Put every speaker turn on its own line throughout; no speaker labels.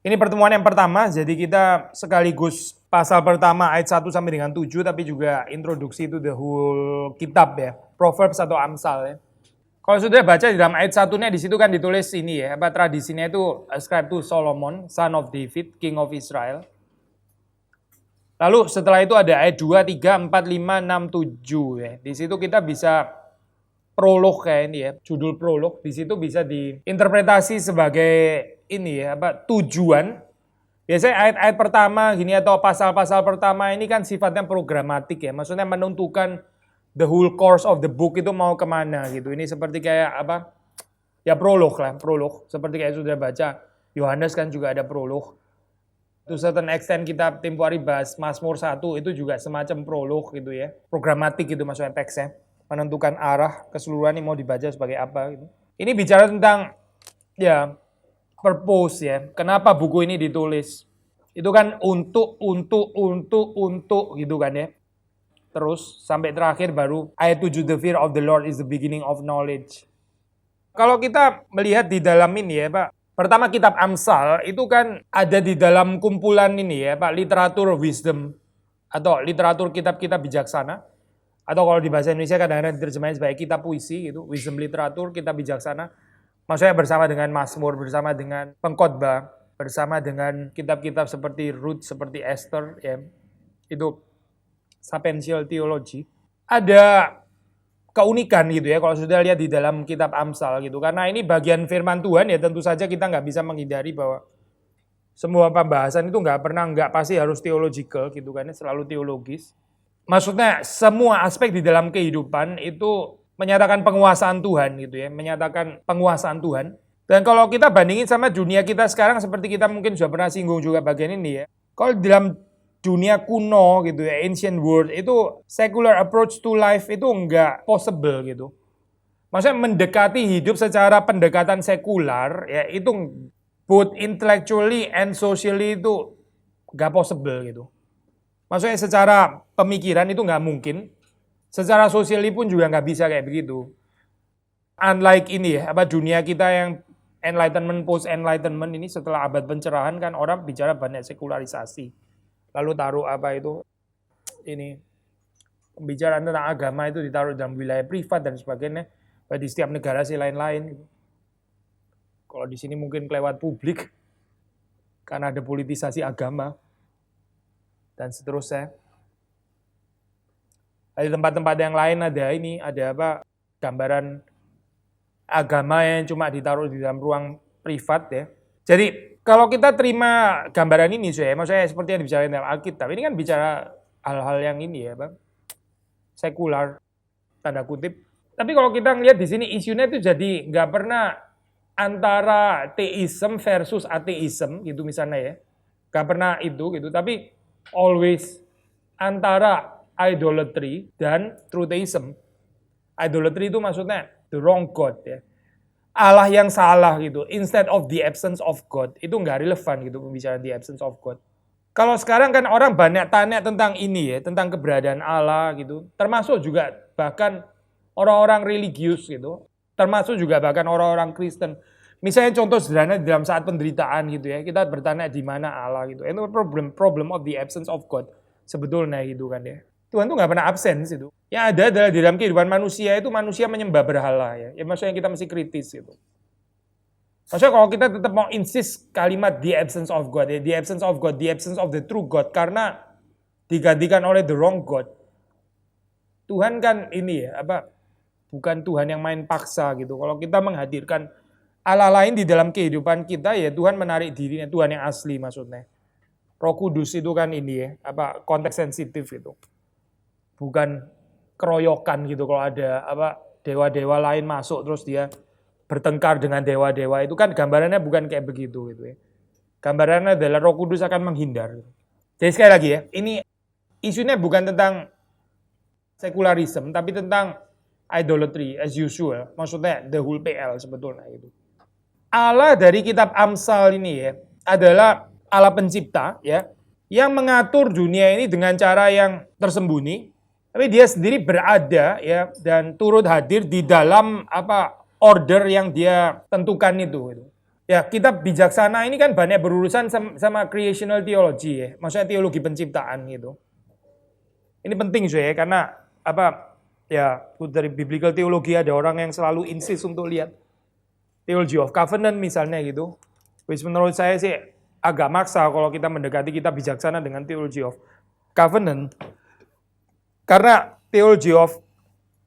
Ini pertemuan yang pertama, jadi kita sekaligus pasal pertama ayat 1 sampai dengan 7, tapi juga introduksi to the whole kitab ya, Proverbs atau Amsal ya. Kalau sudah baca di dalam ayat 1-nya di situ kan ditulis ini ya, apa tradisinya itu ascribed to Solomon, son of David, king of Israel. Lalu setelah itu ada ayat 2, 3, 4, 5, 6, 7 ya. Di situ kita bisa prolog kayak ini ya, judul prolog. Di situ bisa diinterpretasi sebagai ini ya, apa tujuan. Biasanya ayat-ayat pertama gini atau pasal-pasal pertama ini kan sifatnya programatik ya. Maksudnya menentukan the whole course of the book itu mau kemana gitu. Ini seperti kayak apa? Ya prolog lah, prolog. Seperti kayak sudah baca Yohanes kan juga ada prolog. To certain extent kita tempo hari bahas Mazmur 1 itu juga semacam prolog gitu ya. Programatik gitu maksudnya teksnya. Menentukan arah keseluruhan ini mau dibaca sebagai apa gitu. Ini bicara tentang ya purpose ya. Kenapa buku ini ditulis? Itu kan untuk gitu kan ya. Terus sampai terakhir baru ayat 7, the fear of the Lord is the beginning of knowledge. Kalau kita melihat di dalam ini ya Pak, pertama kitab Amsal itu kan ada di dalam kumpulan ini ya Pak, literatur wisdom atau literatur kitab-kitab bijaksana. Atau kalau di bahasa Indonesia kadang-kadang diterjemahin sebagai kitab puisi gitu, wisdom literatur, kitab bijaksana. Maksudnya bersama dengan Mazmur, bersama dengan Pengkhotbah, bersama dengan kitab-kitab seperti Ruth, seperti Esther ya. Itu sapiential theology. Ada keunikan gitu ya kalau sudah lihat di dalam kitab Amsal gitu. Karena ini bagian firman Tuhan ya tentu saja kita nggak bisa menghindari bahwa semua pembahasan itu nggak pasti harus theological gitu kan, selalu teologis. Maksudnya semua aspek di dalam kehidupan itu menyatakan penguasaan Tuhan gitu ya, menyatakan penguasaan Tuhan. Dan kalau kita bandingin sama dunia kita sekarang seperti kita mungkin sudah pernah singgung juga bagian ini ya. Kalau dalam dunia kuno gitu ya, ancient world itu secular approach to life itu enggak possible gitu. Maksudnya mendekati hidup secara pendekatan sekular ya itu both intellectually and socially itu enggak possible gitu. Maksudnya secara pemikiran itu nggak mungkin, secara sosial pun juga nggak bisa kayak begitu. Unlike ini ya, apa dunia kita yang enlightenment, post-enlightenment ini setelah abad pencerahan kan orang bicara banyak sekularisasi. Lalu taruh apa itu, ini pembicaraan tentang agama itu ditaruh dalam wilayah privat dan sebagainya. Di setiap negara sih lain-lain. Kalau di sini mungkin kelewat publik, karena ada politisasi agama. Dan seterusnya. Di tempat-tempat yang lain ada apa gambaran agama yang cuma ditaruh di dalam ruang privat ya. Jadi kalau kita terima gambaran ini maksudnya seperti yang dibicarain dalam Alkitab, ini kan bicara hal-hal yang ini ya, Bang. Sekular tanda kutip. Tapi kalau kita ngelihat di sini isunya itu jadi nggak pernah antara teism versus ateism gitu misalnya ya. Nggak pernah itu gitu, tapi always antara idolatry dan trutheism. Idolatry itu maksudnya the wrong God ya. Allah yang salah gitu. Instead of the absence of God. Itu nggak relevan gitu pembicaraan the absence of God. Kalau sekarang kan orang banyak tanya tentang ini ya, tentang keberadaan Allah gitu. Termasuk juga bahkan orang-orang religius gitu. Termasuk juga bahkan orang-orang Kristen. Misalnya contoh sederhana dalam saat penderitaan gitu ya, kita bertanya di mana Allah gitu. Itu problem of the absence of God sebetulnya gitu kan ya. Tuhan tuh nggak pernah absen gitu. Yang ada adalah di dalam kehidupan manusia itu manusia menyembah berhala ya. Ya maksudnya kita mesti kritis gitu. Maksudnya kalau kita tetap mau insist kalimat the absence of God ya, the absence of God, the absence of the true God karena digantikan oleh the wrong God. Tuhan kan ini ya, apa bukan Tuhan yang main paksa gitu. Kalau kita menghadirkan Allah lain di dalam kehidupan kita ya Tuhan menarik dirinya, Tuhan yang asli maksudnya. Roh Kudus itu kan ini ya, apa konteks sensitif itu. Bukan keroyokan gitu kalau ada apa dewa-dewa lain masuk terus dia bertengkar dengan dewa-dewa itu kan gambarannya bukan kayak begitu gitu ya. Gambarannya adalah Roh Kudus akan menghindar. Jadi sekali lagi ya, ini isunya bukan tentang sekularisme tapi tentang idolatry as usual. Maksudnya the whole PL sebetulnya itu. Allah dari kitab Amsal ini ya adalah Allah pencipta ya yang mengatur dunia ini dengan cara yang tersembunyi, tapi dia sendiri berada ya dan turut hadir di dalam apa order yang dia tentukan itu. Ya, kitab bijaksana ini kan banyak berurusan sama creational theology ya. Maksudnya teologi penciptaan gitu. Ini penting ya, karena apa ya, dari biblical teologi ada orang yang selalu insist untuk lihat theology of covenant misalnya gitu. Which menurut saya sih agak maksa kalau kita mendekati kitab bijaksana dengan theology of covenant. Karena theology of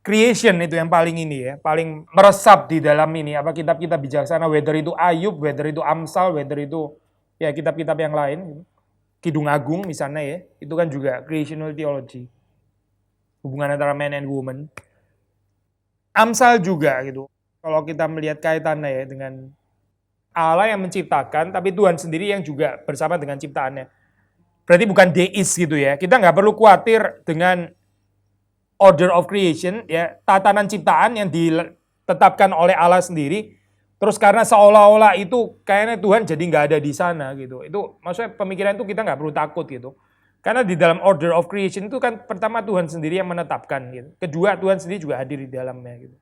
creation itu yang paling ini ya, paling meresap di dalam ini apa kitab-kitab bijaksana, whether itu Ayub, whether itu Amsal, whether itu ya kitab-kitab yang lain, Kidung Agung misalnya ya, itu kan juga creational theology, hubungan antara man and woman. Amsal juga gitu, kalau kita melihat kaitannya ya dengan Allah yang menciptakan, tapi Tuhan sendiri yang juga bersama dengan ciptaannya. Berarti bukan deis gitu ya, kita nggak perlu khawatir dengan order of creation, ya tatanan ciptaan yang ditetapkan oleh Allah sendiri, terus karena seolah-olah itu kayaknya Tuhan jadi nggak ada di sana gitu. Itu maksudnya pemikiran itu kita nggak perlu takut gitu. Karena di dalam order of creation itu kan pertama Tuhan sendiri yang menetapkan gitu. Kedua Tuhan sendiri juga hadir di dalamnya gitu.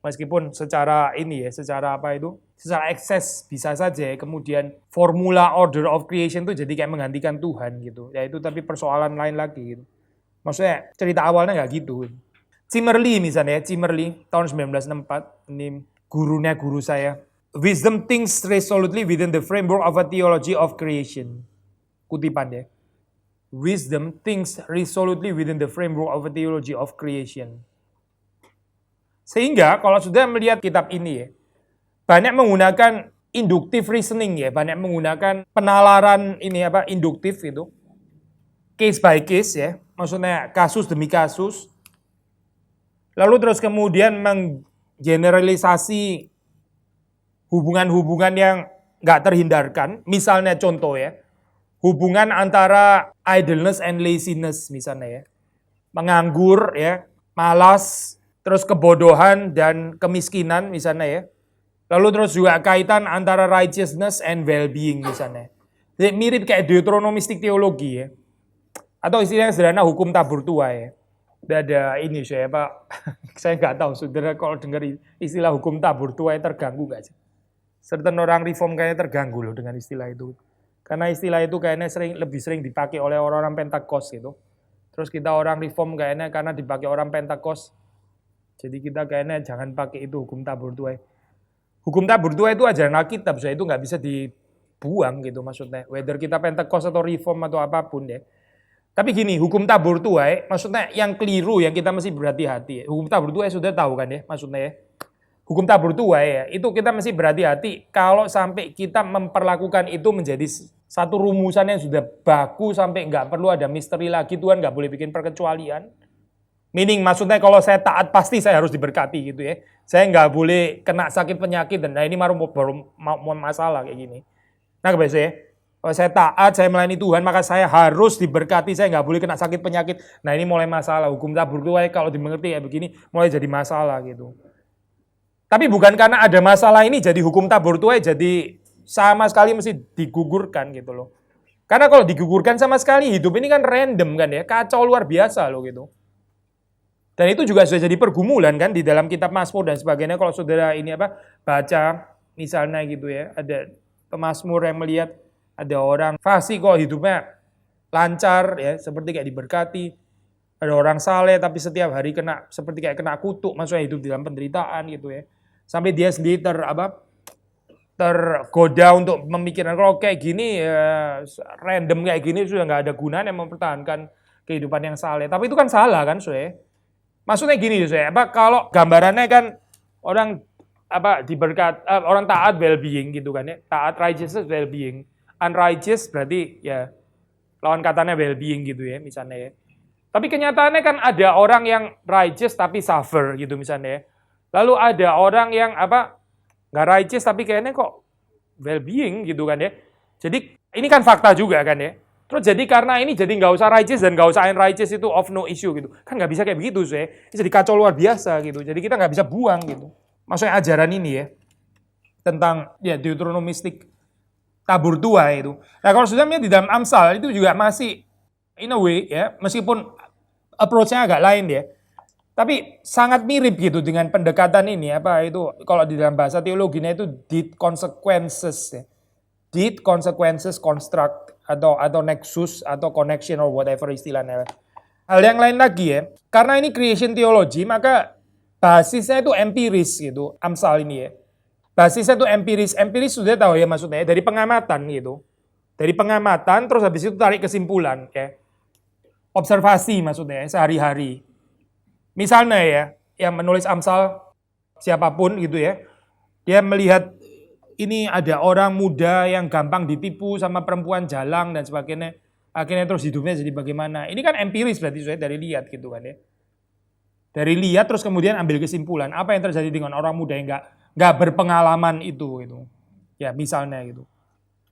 Meskipun secara ini ya, secara apa itu, secara ekses bisa saja ya, kemudian formula order of creation itu jadi kayak menggantikan Tuhan gitu. Ya itu tapi persoalan lain lagi gitu. Maksudnya cerita awalnya nggak gitu. Zimmerli misalnya, Zimmerli tahun 1964, ini gurunya guru saya. Wisdom thinks resolutely within the framework of a theology of creation. Kutipan ya. Wisdom thinks resolutely within the framework of a theology of creation. Sehingga kalau sudah melihat kitab ini ya, banyak menggunakan inductive reasoning ya, banyak menggunakan penalaran ini apa induktif itu. Case by case ya, maksudnya kasus demi kasus. Lalu terus kemudian menggeneralisasi hubungan-hubungan yang nggak terhindarkan. Misalnya contoh ya, hubungan antara idleness and laziness misalnya ya. Menganggur ya, malas, terus kebodohan dan kemiskinan misalnya ya. Lalu terus juga kaitan antara righteousness and well-being misalnya. Jadi mirip kayak deuteronomistik teologi ya. Atau istilahnya sederhana hukum tabur tuai. Ada ini saya Pak, saya nggak tahu saudara kalau dengar istilah hukum tabur tuai terganggu nggak sih? Certain orang reform kayaknya terganggu loh dengan istilah itu. Karena istilah itu kayaknya lebih sering dipakai oleh orang-orang Pentakost gitu. Terus kita orang reform kayaknya karena dipakai orang Pentakost. Jadi kita kayaknya jangan pakai itu hukum tabur tuai. Hukum tabur tuai itu ajaran Alkitab, saya itu nggak bisa dibuang gitu maksudnya. Whether kita Pentakost atau reform atau apapun ya. Tapi gini, hukum tabur tuai, maksudnya yang keliru yang kita mesti berhati-hati. Hukum tabur tuai sudah tahu kan ya, maksudnya ya. Hukum tabur tuai ya, itu kita mesti berhati-hati kalau sampai kita memperlakukan itu menjadi satu rumusan yang sudah baku sampai nggak perlu ada misteri lagi, Tuhan nggak boleh bikin perkecualian. Meaning maksudnya kalau saya taat pasti saya harus diberkati gitu ya. Saya nggak boleh kena sakit penyakit dan nah ini baru masalah kayak gini. Nah kebiasa ya. Kalau saya taat, saya melayani Tuhan, maka saya harus diberkati, saya nggak boleh kena sakit penyakit. Nah ini mulai masalah, hukum tabur tuai kalau dimengerti ya begini, mulai jadi masalah gitu. Tapi bukan karena ada masalah ini jadi hukum tabur tuai jadi sama sekali mesti digugurkan gitu loh. Karena kalau digugurkan sama sekali, hidup ini kan random kan ya, kacau luar biasa loh gitu. Dan itu juga sudah jadi pergumulan kan di dalam kitab Mazmur dan sebagainya. Kalau saudara ini baca misalnya gitu ya, ada pemazmur yang melihat ada orang fasik kok hidupnya lancar ya, seperti kayak diberkati. Ada orang saleh tapi setiap hari kena seperti kayak kena kutuk, maksudnya hidup di dalam penderitaan gitu ya. Sampai dia sendiri tergoda untuk memikirkan kalau kayak gini ya, random kayak gini sudah nggak ada gunanya mempertahankan kehidupan yang saleh. Tapi itu kan salah kan, Soe? Maksudnya gini Soe, kalau gambarannya kan orang orang taat well-being gitu kan ya, taat righteousness well-being. Unrighteous berarti ya lawan katanya well-being gitu ya misalnya ya. Tapi kenyataannya kan ada orang yang righteous tapi suffer gitu misalnya ya. Lalu ada orang yang nggak righteous tapi kayaknya kok well-being gitu kan ya. Jadi ini kan fakta juga kan ya. Terus jadi karena ini jadi nggak usah righteous dan nggak usah unrighteous itu of no issue gitu. Kan nggak bisa kayak begitu sih. Ini jadi kacau luar biasa gitu. Jadi kita nggak bisa buang gitu. Maksudnya ajaran ini ya tentang ya deuteronomistik tabur tuai itu. Nah kalau sudah melihat di dalam Amsal itu juga masih in a way ya, meskipun approach-nya agak lain ya. Tapi sangat mirip gitu dengan pendekatan ini, apa itu kalau di dalam bahasa teologinya itu deed consequences ya. Deed consequences construct atau nexus atau connection or whatever istilahnya. Hal yang lain lagi ya, karena ini creation theology maka basisnya itu empiris gitu, Amsal ini ya. Basisnya itu empiris, empiris sudah tahu ya maksudnya dari pengamatan gitu. Dari pengamatan terus habis itu tarik kesimpulan ya. Observasi maksudnya sehari-hari. Misalnya ya, yang menulis Amsal siapapun gitu ya, dia melihat ini ada orang muda yang gampang ditipu sama perempuan jalang dan sebagainya. Akhirnya terus hidupnya jadi bagaimana. Ini kan empiris berarti saya dari lihat gitu kan ya. Dari lihat terus kemudian ambil kesimpulan. Apa yang terjadi dengan orang muda yang nggak berpengalaman itu gitu. Ya misalnya gitu.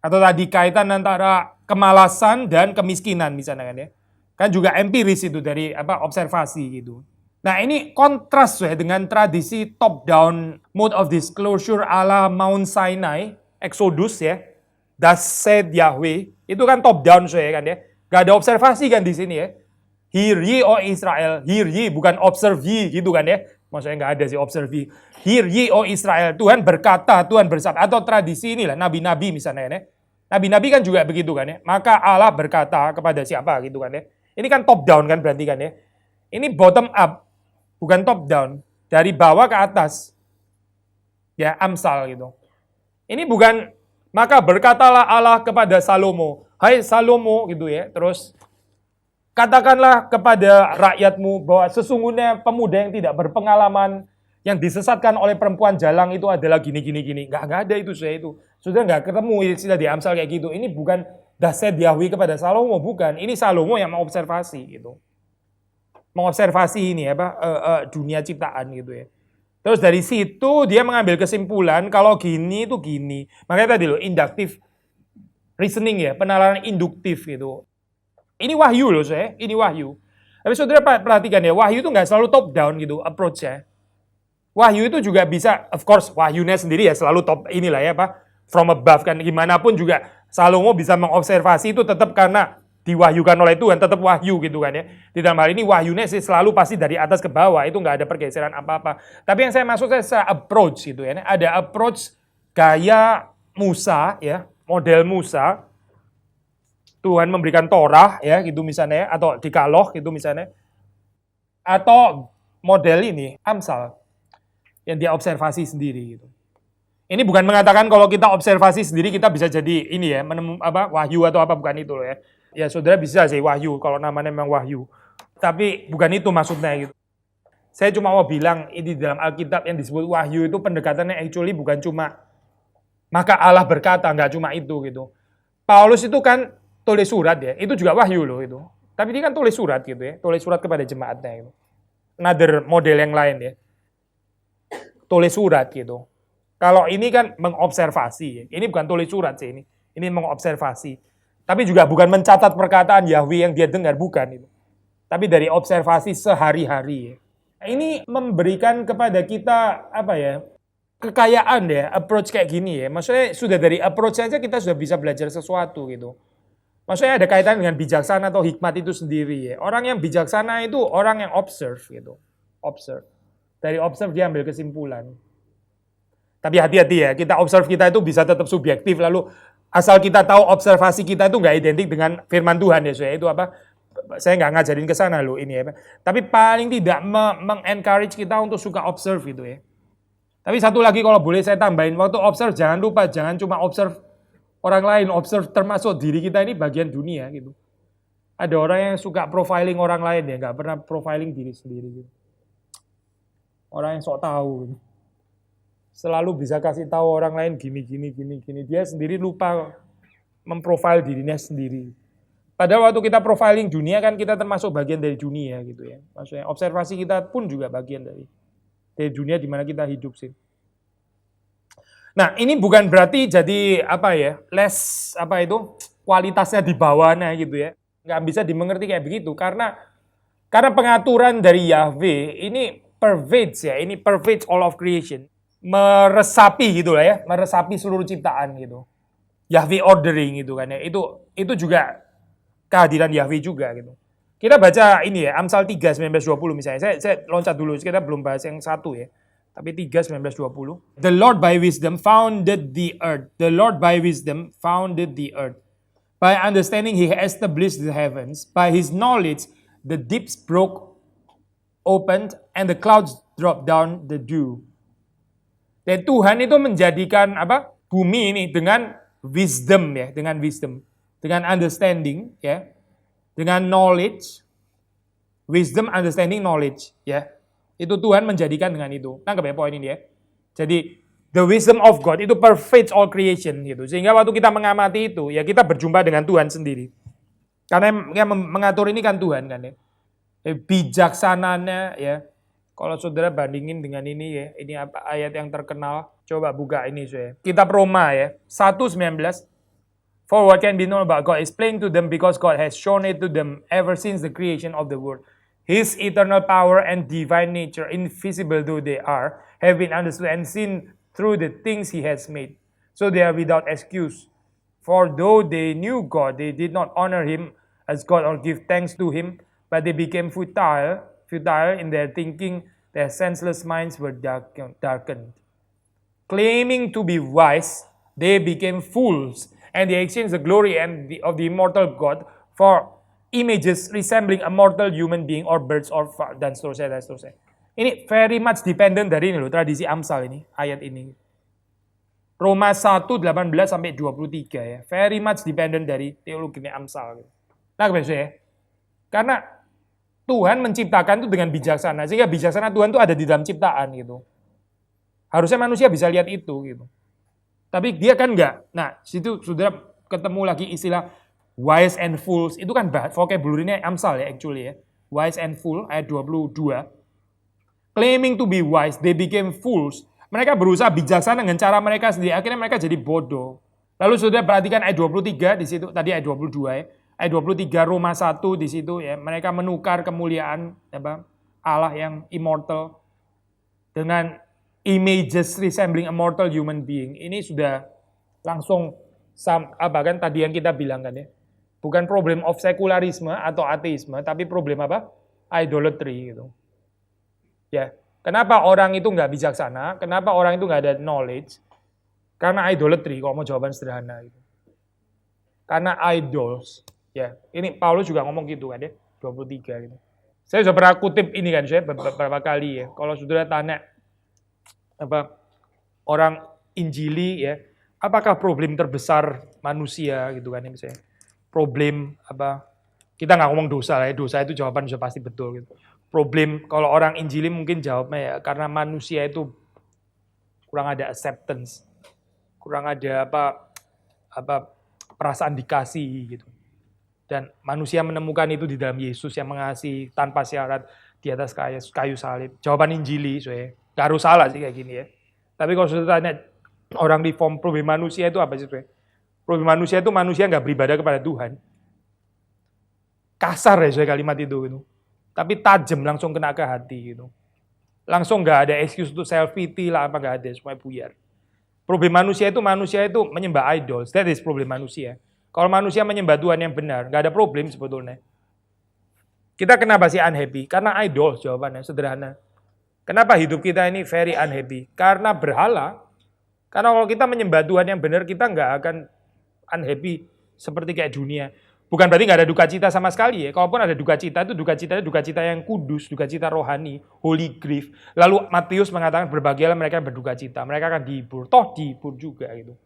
Atau tadi kaitan antara kemalasan dan kemiskinan misalnya kan ya. Kan juga empiris itu dari observasi gitu. Nah ini kontras ya dengan tradisi top down mode of disclosure ala Mount Sinai, Exodus ya, Thus said Yahweh, itu kan top down ya kan ya, gak ada observasi kan di sini ya. Hear ye o Israel, hear ye bukan observe ye gitu kan ya, maksudnya gak ada sih observe ye. Hear ye o Israel, Tuhan berkata, Tuhan bersabda, atau tradisi inilah nabi-nabi misalnya ya. Nabi-nabi kan juga begitu kan ya, maka Allah berkata kepada siapa gitu kan ya. Ini kan top down kan berarti kan ya. Ini bottom up. Bukan top down, dari bawah ke atas. Ya, Amsal gitu. Ini bukan, maka berkatalah Allah kepada Salomo, hai Salomo gitu ya, terus katakanlah kepada rakyatmu bahwa sesungguhnya pemuda yang tidak berpengalaman, yang disesatkan oleh perempuan jalang itu adalah gini. Nggak ada itu saya itu. Sudah nggak ketemu istilah di Amsal kayak gitu. Ini bukan Daset Yahweh kepada Salomo, bukan. Ini Salomo yang mengobservasi gitu. Mengobservasi ini dunia ciptaan gitu ya. Terus dari situ dia mengambil kesimpulan kalau gini itu gini. Makanya tadi loh inductive reasoning ya, penalaran induktif gitu. Ini wahyu loh saya, ini wahyu. Tapi saudara perhatikan ya, wahyu itu nggak selalu top down gitu approach-nya. Wahyu itu juga bisa, of course wahyunya sendiri ya selalu top inilah ya from above kan. Gimana pun juga Salomo bisa mengobservasi itu tetap karena diwahyukan oleh Tuhan, tetap wahyu gitu kan ya. Di dalam hal ini wahyunya sih selalu pasti dari atas ke bawah, itu nggak ada pergeseran apa-apa. Tapi yang saya maksud saya approach gitu ya. Ada approach gaya Musa ya, model Musa. Tuhan memberikan Torah ya gitu misalnya, atau Dikaloh gitu misalnya. Atau model ini Amsal yang dia observasi sendiri gitu. Ini bukan mengatakan kalau kita observasi sendiri kita bisa jadi ini ya, wahyu atau apa, bukan itu loh ya. Ya saudara bisa sih wahyu kalau namanya memang wahyu. Tapi bukan itu maksudnya gitu. Saya cuma mau bilang ini dalam Alkitab yang disebut wahyu itu pendekatannya actually bukan cuma maka Allah berkata, nggak cuma itu gitu. Paulus itu kan tulis surat ya, itu juga wahyu loh itu. Tapi dia kan tulis surat gitu ya, tulis surat kepada jemaatnya gitu. Another model yang lain ya. Tulis surat gitu. Kalau ini kan mengobservasi ya. Ini bukan tulis surat sih ini. Ini mengobservasi. Tapi juga bukan mencatat perkataan Yahweh yang dia dengar, bukan itu. Tapi dari observasi sehari-hari. Ini memberikan kepada kita kekayaan ya, approach kayak gini ya. Maksudnya sudah dari approach saja kita sudah bisa belajar sesuatu gitu. Maksudnya ada kaitan dengan bijaksana atau hikmat itu sendiri ya. Orang yang bijaksana itu orang yang observe gitu. Observe. Dari observe dia ambil kesimpulan. Tapi hati-hati ya, kita observe kita itu bisa tetap subjektif lalu asal kita tahu observasi kita itu nggak identik dengan firman Tuhan ya, saya itu saya nggak ngajarin ke sana loh ini ya. Tapi paling tidak mengencourage kita untuk suka observe gitu ya. Tapi satu lagi kalau boleh saya tambahin, waktu observe jangan lupa jangan cuma observe orang lain, observe termasuk diri kita ini bagian dunia gitu. Ada orang yang suka profiling orang lain ya, nggak pernah profiling diri sendiri gitu. Orang yang sok tahu gitu. Selalu bisa kasih tahu orang lain gini. Dia sendiri lupa memprofil dirinya sendiri. Padahal waktu kita profiling dunia kan kita termasuk bagian dari dunia gitu ya. Maksudnya observasi kita pun juga bagian dari dunia di mana kita hidup sih. Nah ini bukan berarti jadi kualitasnya di bawahnya gitu ya. Nggak bisa dimengerti kayak begitu karena pengaturan dari Yahweh ini pervades ya. Ini pervades all of creation. Meresapi gitu lah ya, meresapi seluruh ciptaan gitu. Yahweh ordering gitu kan ya. Itu juga kehadiran Yahweh juga gitu. Kita baca ini ya, Amsal 3, 19-20 misalnya. Saya loncat dulu, kita belum bahas yang 1 ya. Tapi 3, 19-20. The Lord by wisdom founded the earth. The Lord by wisdom founded the earth. By understanding he established the heavens. By his knowledge the deeps broke opened and the clouds dropped down the dew. Dan Tuhan itu menjadikan apa? Bumi ini dengan wisdom ya, dengan wisdom, dengan understanding ya, dengan knowledge, wisdom, understanding, knowledge ya. Itu Tuhan menjadikan dengan itu. Tangkap ya poin ini ya. Jadi the wisdom of God itu pervades all creation gitu. Sehingga waktu kita mengamati itu ya kita berjumpa dengan Tuhan sendiri. Karena yang mengatur ini kan Tuhan kan ya. Bijaksananya ya. Kalau saudara bandingin dengan ini ya, ini apa ayat yang terkenal. Coba buka ini saya. Kitab Roma ya, 1:19. For what can be known about God is plain to them because God has shown it to them ever since the creation of the world. His eternal power and divine nature, invisible though they are, have been understood and seen through the things he has made. So they are without excuse. For though they knew God, they did not honor him as God or give thanks to him, but they became futile in their thinking, their senseless minds were darkened. Claiming to be wise, they became fools, and they exchanged the glory of the immortal God for images resembling a mortal human being or birds or dan seterusnya. Ini very much dependent dari ini loh, tradisi Amsal ini, ayat ini. Roma 1:18-23 ya, very much dependent dari teologi Amsal. Nah, ya. Karena Tuhan menciptakan itu dengan bijaksana, sehingga bijaksana Tuhan itu ada di dalam ciptaan gitu. Harusnya manusia bisa lihat itu gitu. Tapi dia kan enggak. Nah, situ sudah ketemu lagi istilah wise and fools. Itu kan vocabulary-nya Amsal ya actually ya. Wise and fool ayat 22. Claiming to be wise, they became fools. Mereka berusaha bijaksana dengan cara mereka sendiri. Akhirnya mereka jadi bodoh. Lalu sudah perhatikan ayat 23 di situ, tadi ayat 22 ya. Ayat 23 Roma 1 di situ ya, mereka menukar kemuliaan Allah yang immortal dengan images resembling a mortal human being. Ini sudah langsung kan tadi yang kita bilang kan ya. Bukan problem of sekularisme atau ateisme, tapi problem apa? Idolatry gitu. Ya, kenapa orang itu nggak bijaksana? Kenapa orang itu nggak ada knowledge? Karena idolatry, kalau mau jawaban sederhana gitu. Karena idols. Ya, ini Paulus juga ngomong gitu kan ya, 23 gitu. Saya sudah pernah kutip ini kan saya beberapa kali ya. Kalau saudara tanya apa orang Injili ya, apakah problem terbesar manusia gitu kan ya misalnya. Problem apa? Kita nggak ngomong dosa lah ya, dosa itu jawaban sudah pasti betul gitu. Problem kalau orang Injili mungkin jawabnya ya karena manusia itu kurang ada acceptance. Kurang ada apa perasaan dikasih gitu. Dan manusia menemukan itu di dalam Yesus yang mengasihi tanpa syarat di atas kayu salib. Jawaban Injili, soalnya gak harus salah sih kayak gini ya. Tapi kalau sudah tanya orang reform, problem manusia itu apa sih? Problem manusia itu manusia nggak beribadah kepada Tuhan. Kasar ya soalnya kalimat itu gitu. Tapi tajam langsung kena ke hati gitu. Langsung nggak ada excuse untuk self pity lah apa nggak ada, supaya buyar. Problem manusia itu menyembah idols. That is problem manusia. Kalau manusia menyembah Tuhan yang benar, nggak ada problem sebetulnya. Kita kenapa sih unhappy? Karena idol jawabannya, sederhana. Kenapa hidup kita ini very unhappy? Karena berhala. Karena kalau kita menyembah Tuhan yang benar, kita nggak akan unhappy seperti kayak dunia. Bukan berarti nggak ada duka cita sama sekali ya. Kalaupun ada duka cita, itu duka cita yang kudus, duka cita rohani, holy grief. Lalu Matius mengatakan berbahagialah mereka yang berduka cita. Mereka akan dihibur, toh dihibur juga gitu.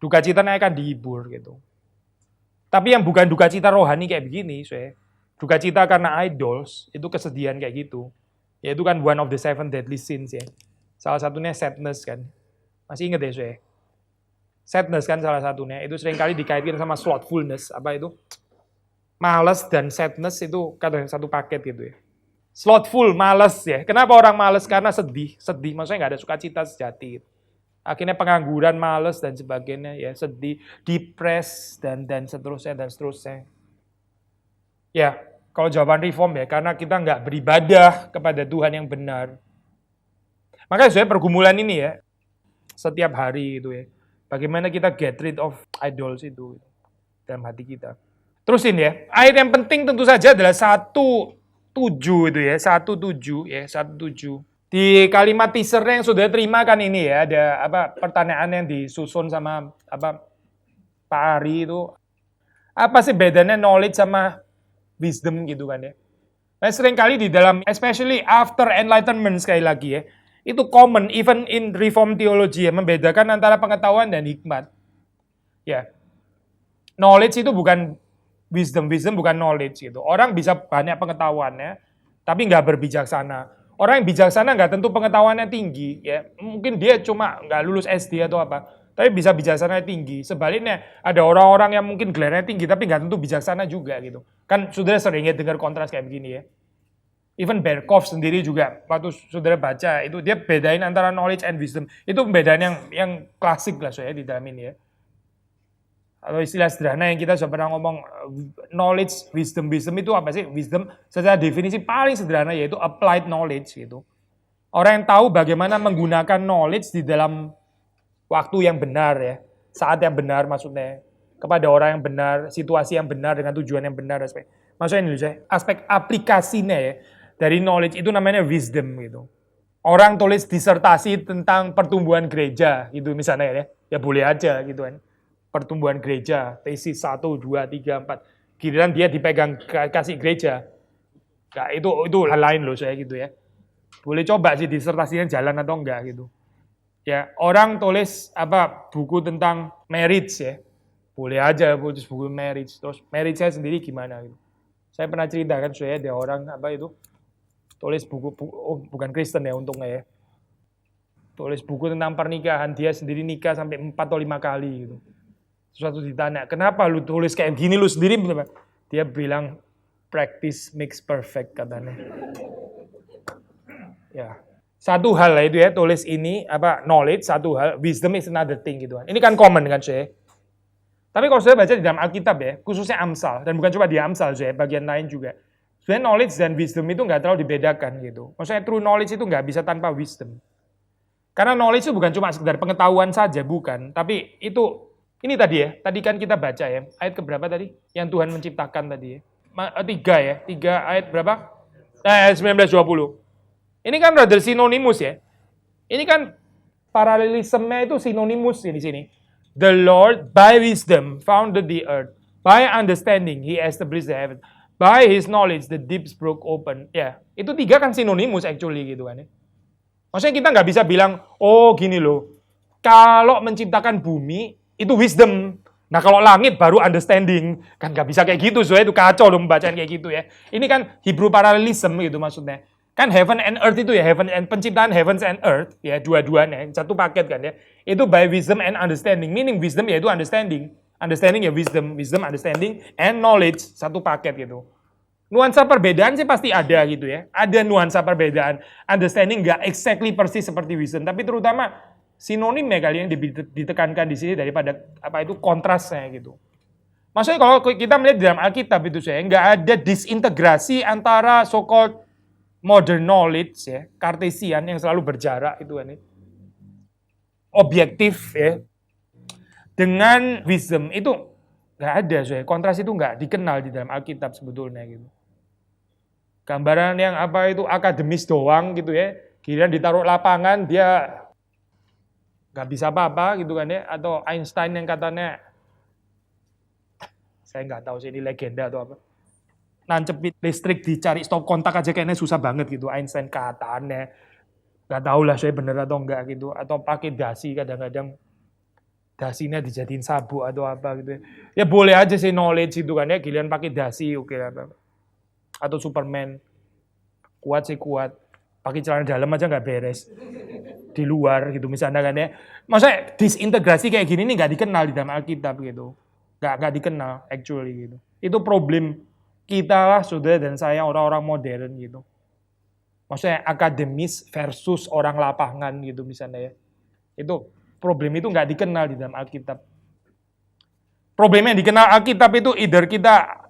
Duka citanya akan dihibur gitu. Tapi yang bukan duka cita rohani kayak begini, duka cita karena idols, itu kesedihan kayak gitu. Yaitu kan one of the 7 deadly sins ya. Salah satunya sadness kan. Masih ingat ya, sadness kan salah satunya. Itu seringkali dikaitkan sama slothfulness. Apa itu? Malas dan sadness itu kadang satu paket gitu ya. Slothful, malas ya. Kenapa orang malas? Karena sedih. Sedih, maksudnya nggak ada sukacita sejati gitu. Akhirnya pengangguran, males dan sebagainya ya, sedih, depres dan seterusnya. Ya, kalau jawaban reform ya, karena kita nggak beribadah kepada Tuhan yang benar. Makanya saya pergumulan ini ya, setiap hari itu ya, bagaimana kita get rid of idols itu dalam hati kita. Terusin ya. Ayat yang penting tentu saja adalah 1:7 itu ya. 1:7 ya, 1:7. Di kalimat teasernya yang sudah terima kan ini ya, ada pertanyaan yang disusun sama Pak Ari itu. Apa sih bedanya knowledge sama wisdom gitu kan ya. Nah, seringkali di dalam, especially after enlightenment sekali lagi ya, itu common even in reform theology ya, membedakan antara pengetahuan dan hikmat. Ya, knowledge itu bukan wisdom bukan knowledge gitu. Orang bisa banyak pengetahuannya, tapi nggak berbijaksana. Orang yang bijaksana nggak tentu pengetahuannya tinggi ya, mungkin dia cuma nggak lulus SD atau apa, tapi bisa bijaksana tinggi. Sebaliknya ada orang-orang yang mungkin gelarnya tinggi tapi nggak tentu bijaksana juga gitu. Kan saudara sering ya dengar kontras kayak begini ya. Even Berkov sendiri juga waktu saudara baca itu dia bedain antara knowledge and wisdom. Itu pembedaan yang klasik lah saya di dalam ini ya. Atau istilah sederhana yang kita sudah pernah ngomong, knowledge, wisdom itu apa sih? Wisdom secara definisi paling sederhana yaitu applied knowledge gitu. Orang yang tahu bagaimana menggunakan knowledge di dalam waktu yang benar ya, saat yang benar maksudnya, kepada orang yang benar, situasi yang benar dengan tujuan yang benar. Maksudnya ini saya, aspek aplikasinya ya, dari knowledge itu namanya wisdom gitu. Orang tulis disertasi tentang pertumbuhan gereja gitu misalnya ya boleh aja gitu kan. Pertumbuhan gereja, tesis 1, 2, 3, 4. Giliran dia dipegang kasih gereja. Nah, itu hal lain loh saya gitu ya. Boleh coba sih disertasinya jalan atau enggak gitu. Ya, orang tulis buku tentang marriage ya. Boleh aja tulis buku marriage. Terus marriage saya sendiri gimana gitu. Saya pernah ceritakan saya ada orang tulis buku bukan Kristen ya untungnya ya. Tulis buku tentang pernikahan, dia sendiri nikah sampai 4 atau 5 kali gitu. Suatu ditanya, kenapa lu tulis kayak gini lu sendiri? Dia bilang, practice makes perfect katanya. Ya, satu hal lah itu ya, tulis ini, knowledge, satu hal, wisdom is another thing gitu kan. Ini kan common kan saya. Tapi kalau saya baca di dalam Alkitab ya, khususnya Amsal, dan bukan cuma di Amsal saya, bagian lain juga. Sebenarnya knowledge dan wisdom itu nggak terlalu dibedakan gitu. Maksudnya true knowledge itu nggak bisa tanpa wisdom. Karena knowledge itu bukan cuma sekedar pengetahuan saja, bukan. Tapi itu ini tadi ya, tadi kan kita baca ya, ayat keberapa tadi? Yang Tuhan menciptakan tadi ya. 3 ayat berapa? 19-20. Ini kan rather sinonimus ya. Ini kan paralelismenya itu sinonimus ya di sini. The Lord by wisdom founded the earth. By understanding he established the heaven. By his knowledge the deeps broke open. Ya, itu 3 kan sinonimus actually gitu kan ya. Maksudnya kita nggak bisa bilang, oh gini loh, kalau menciptakan bumi, itu wisdom. Nah kalau langit baru understanding. Kan gak bisa kayak gitu, soalnya itu kacau loh membacaan kayak gitu ya. Ini kan Hebrew parallelism gitu maksudnya. Kan heaven and earth itu ya, heaven and penciptaan heavens and earth, ya dua-duanya, satu paket kan ya. Itu by wisdom and understanding. Meaning wisdom yaitu understanding. Understanding ya wisdom, understanding, and knowledge, satu paket gitu. Nuansa perbedaan sih pasti ada gitu ya. Ada nuansa perbedaan. Understanding gak exactly persis seperti wisdom, tapi terutama sinonimnya kali yang ditekankan di sini daripada kontrasnya gitu. Maksudnya kalau kita melihat di dalam Alkitab itu saya nggak ada disintegrasi antara so-called modern knowledge ya, Kartesian yang selalu berjarak itu kan, objektif ya, dengan wisdom itu nggak ada saya. Kontras itu nggak dikenal di dalam Alkitab sebetulnya gitu. Gambaran yang akademis doang gitu ya, giliran ditaruh lapangan dia nggak bisa apa-apa gitu kan ya, atau Einstein yang katanya, saya nggak tahu sih ini legenda atau apa, nancepin listrik dicari stop kontak aja kayaknya susah banget gitu, Einstein katanya, nggak tahu lah saya bener atau enggak gitu, atau pakai dasi kadang-kadang dasinya dijadiin sabuk atau apa gitu ya, boleh aja sih knowledge itu kan ya, giliran pakai dasi oke lah, atau Superman, kuat sih kuat, pakai celana dalam aja nggak beres. Di luar gitu misalnya kan ya. Maksudnya disintegrasi kayak gini nih nggak dikenal di dalam Alkitab gitu. Nggak dikenal actually gitu. Itu problem kita lah saudara dan saya orang-orang modern gitu. Maksudnya akademis versus orang lapangan gitu misalnya ya. Itu problem itu nggak dikenal di dalam Alkitab. Problem yang dikenal Alkitab itu either kita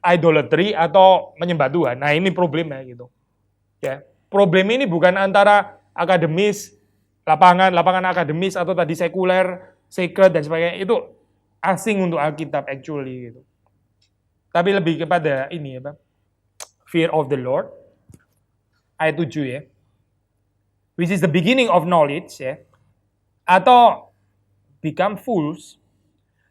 idolatry atau menyembah Tuhan. Nah ini problemnya gitu. Ya, problem ini bukan antara akademis, lapangan akademis atau tadi sekuler, sacred dan sebagainya, itu asing untuk Alkitab actually gitu. Tapi lebih kepada ini apa? Fear of the Lord. Ayat 7 ya. Which is the beginning of knowledge ya. Atau become fools.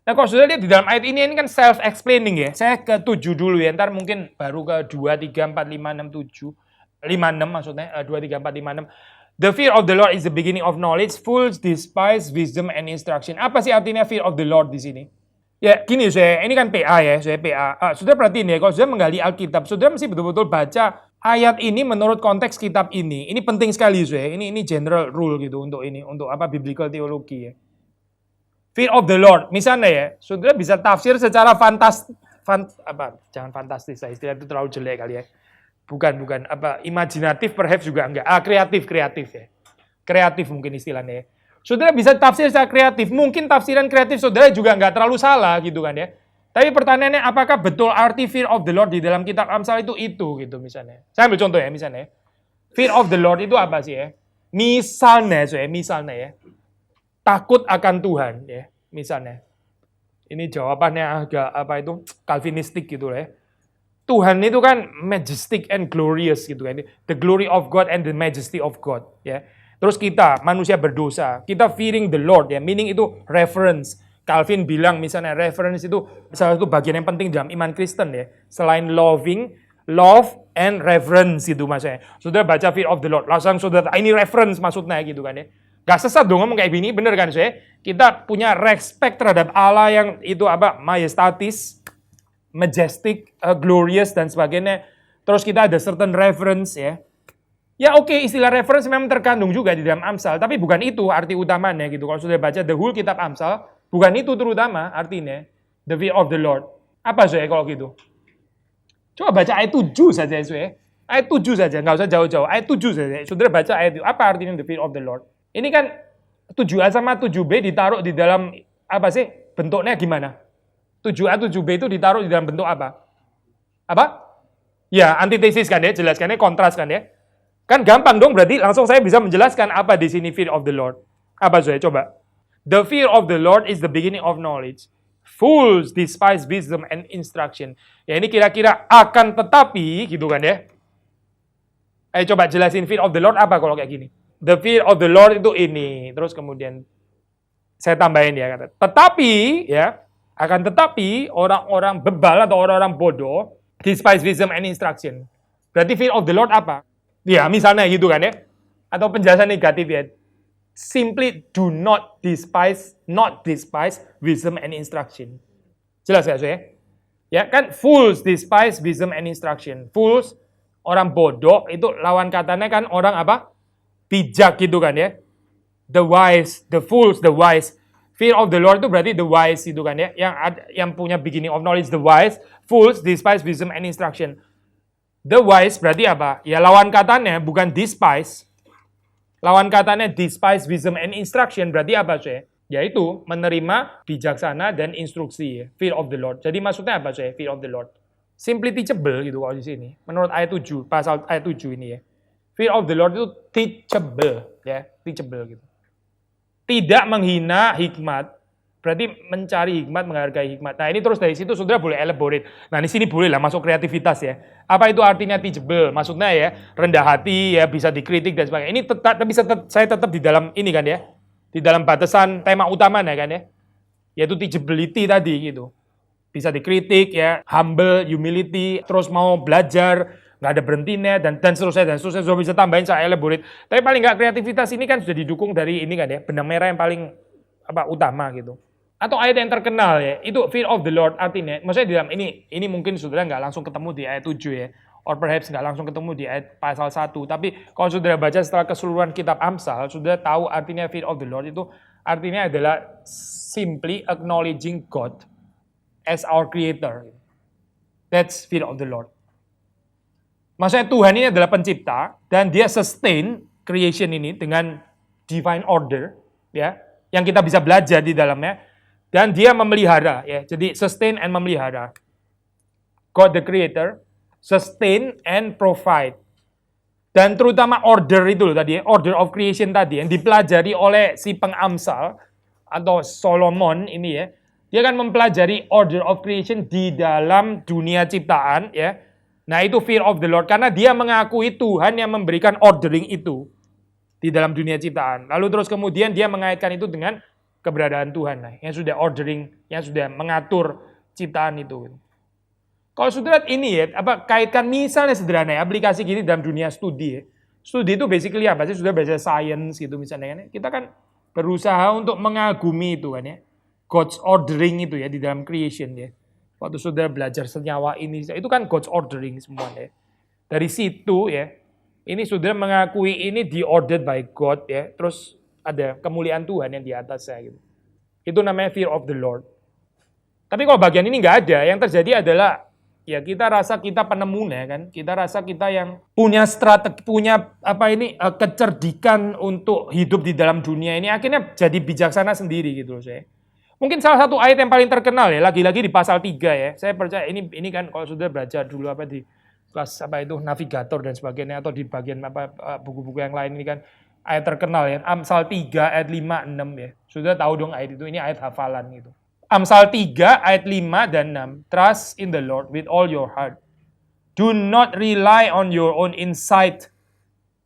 Nah kalau sudah lihat di dalam ayat ini kan self-explaining ya. Saya ke 7 dulu ya, ntar mungkin baru ke 2, 3, 4, 5, 6, 7. 5, 6 maksudnya, 2, 3, 4, 5, 6. The fear of the Lord is the beginning of knowledge. Fools despise wisdom and instruction. Apa sih artinya fear of the Lord di sini? Ya gini saya, ini kan PA ya, saya PA. Sudah perhatiin ya, kalau sudah menggali Alkitab, sudah mesti betul-betul baca ayat ini menurut konteks kitab ini. Ini penting sekali saya. Ini general rule gitu untuk ini, untuk apa biblical teologi ya. Fear of the Lord, misalnya ya, saudara bisa tafsir secara jangan fantastis, istilah itu terlalu jelek kali ya. Bukan, imajinatif perhaps juga enggak. Kreatif ya. Kreatif mungkin istilahnya ya. Saudara bisa tafsir secara kreatif, mungkin tafsiran kreatif saudara juga enggak terlalu salah gitu kan ya. Tapi pertanyaannya apakah betul arti fear of the Lord di dalam kitab Amsal itu gitu misalnya. Saya ambil contoh ya misalnya. Fear of the Lord itu apa sih ya? Misalnya ya. Takut akan Tuhan ya, misalnya. Ini jawabannya agak Calvinistik gitu ya. Tuhan itu kan majestic and glorious gitu kan. The glory of God and the majesty of God ya. Terus kita manusia berdosa, kita fearing the Lord ya, meaning itu reference. Calvin bilang misalnya reference itu salah satu bagian yang penting dalam iman Kristen ya. Selain love and reverence gitu maksudnya. Saudara baca fear of the Lord, langsung saudara ini reference maksudnya gitu kan ya. Gak sesat dong ngomong kayak gini, bener kan saya? Kita punya respect terhadap Allah yang itu majestatis, majestic, glorious dan sebagainya. Terus kita ada certain reference ya. Ya oke, istilah reference memang terkandung juga di dalam Amsal, tapi bukan itu arti utamanya gitu. Kalau sudah baca the whole kitab Amsal, bukan itu terutama artinya the fear of the Lord. Apa saya kalau gitu? Coba baca ayat 7 saja saya. Ayat 7 saja, nggak usah jauh-jauh. Ayat 7 saja. Saudara baca ayat itu. Apa artinya the fear of the Lord? Ini kan 7A sama 7B ditaruh di dalam apa sih? Bentuknya gimana? 7A, 7B itu ditaruh di dalam bentuk apa? Apa? Ya, antitesis kan ya, jelaskannya kontras kan ya. Kan gampang dong berarti langsung saya bisa menjelaskan apa di sini fear of the Lord. Apa saya coba? The fear of the Lord is the beginning of knowledge. Fools despise wisdom and instruction. Ya ini kira-kira akan tetapi gitu kan ya. Ayo coba jelasin fear of the Lord apa kalau kayak gini. The fear of the Lord itu ini. Terus kemudian saya tambahin ya kata. Tetapi ya, akan tetapi orang-orang bebal atau orang-orang bodoh despise wisdom and instruction. Berarti fear of the Lord apa? Ya, misalnya gitu kan ya. Atau penjelasan negatif ya. Simply do not despise wisdom and instruction. Jelas ya, saya? Ya, kan fools despise wisdom and instruction. Fools, orang bodoh, itu lawan katanya kan orang apa? Bijak gitu kan ya. The wise, the fools, the wise. Fear of the Lord itu berarti the wise gitu kan ya. Yang punya beginning of knowledge, the wise. Fools despise wisdom and instruction. The wise berarti apa? Ya lawan katanya bukan despise. Lawan katanya despise wisdom and instruction berarti apa sih? Yaitu menerima bijaksana dan instruksi ya. Fear of the Lord. Jadi maksudnya apa sih fear of the Lord? Simply teachable gitu kalau di sini. Menurut ayat 7, pasal ayat 7 ini ya. Fear of the Lord itu teachable ya, teachable gitu. Tidak menghina hikmat, berarti mencari hikmat, menghargai hikmat. Nah ini terus dari situ saudara boleh elaborate. Nah di sini boleh lah masuk kreativitas ya. Apa itu artinya teachable? Maksudnya ya rendah hati ya, bisa dikritik dan sebagainya. Ini saya tetap di dalam ini kan ya, di dalam batasan tema utamanya kan ya, yaitu teachability tadi gitu. Bisa dikritik ya, humble, humility, terus mau belajar, nggak ada berhentinya dan seterusnya sudah bisa tambahin saya elaborate. Tapi paling nggak kreativitas ini kan sudah didukung dari ini kan ya, benang merah yang paling utama gitu. Atau ayat yang terkenal ya, itu fear of the Lord artinya, maksudnya di dalam ini mungkin saudara nggak langsung ketemu di ayat 7 ya, or perhaps nggak langsung ketemu di ayat pasal 1, tapi kalau saudara baca setelah keseluruhan kitab Amsal, saudara tahu artinya fear of the Lord itu artinya adalah simply acknowledging God as our creator. That's fear of the Lord. Maksudnya Tuhan ini adalah pencipta dan dia sustain creation ini dengan divine order ya, yang kita bisa belajar di dalamnya, dan dia memelihara ya. Jadi sustain and memelihara. God the creator, sustain and provide. Dan terutama order itu loh tadi, order of creation tadi yang dipelajari oleh si pengamsal atau Solomon ini ya. Dia kan mempelajari order of creation di dalam dunia ciptaan, ya. Nah, itu fear of the Lord karena dia mengakui Tuhan yang memberikan ordering itu di dalam dunia ciptaan. Lalu terus kemudian dia mengaitkan itu dengan keberadaan Tuhan, nah, yang sudah ordering, yang sudah mengatur ciptaan itu. Kalau saudara ini ya, kaitkan misalnya sederhana ya, aplikasi gini dalam dunia studi ya. Studi itu basically apa sih? Sudah belajar science gitu misalnya kan. Kita kan berusaha untuk mengagumi itu kan ya. God's ordering itu ya di dalam creation ya. Waktu saudara belajar senyawa ini, itu kan God's ordering semuanya. Dari situ ya, ini saudara mengakui ini diordered by God ya. Terus ada kemuliaan Tuhan yang di atasnya gitu. Itu namanya fear of the Lord. Tapi kalau bagian ini nggak ada, yang terjadi adalah ya kita rasa kita penemunya kan, kita rasa kita yang punya strategi, punya kecerdikan untuk hidup di dalam dunia ini, akhirnya jadi bijaksana sendiri gitu loh saya. Mungkin salah satu ayat yang paling terkenal ya, lagi-lagi di pasal 3 ya. Saya percaya ini kan kalau sudah belajar dulu di kelas navigator dan sebagainya atau di bagian buku-buku yang lain ini kan ayat terkenal ya. Amsal 3 ayat 5 6 ya. Sudah tahu dong ayat itu, ini ayat hafalan gitu. Amsal 3 ayat 5 dan 6. Trust in the Lord with all your heart. Do not rely on your own insight.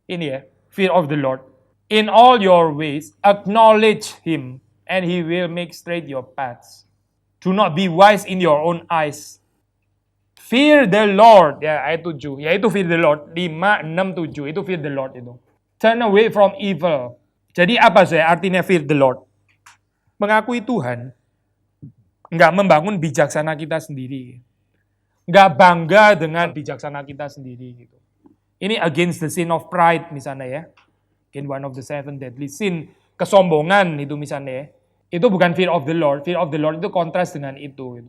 Ini ya, fear of the Lord. In all your ways acknowledge Him, and He will make straight your paths. Do not be wise in your own eyes. Fear the Lord, ya ayat 7, yaitu fear the Lord, 5, 6, 7, itu fear the Lord itu. Turn away from evil. Jadi apa sih artinya fear the Lord? Mengakui Tuhan, nggak membangun bijaksana kita sendiri. Nggak bangga dengan bijaksana kita sendiri. Gitu. Ini against the sin of pride misalnya ya. In one of the 7 deadly sin, kesombongan itu misalnya ya. Itu bukan fear of the Lord. Fear of the Lord itu kontras dengan itu.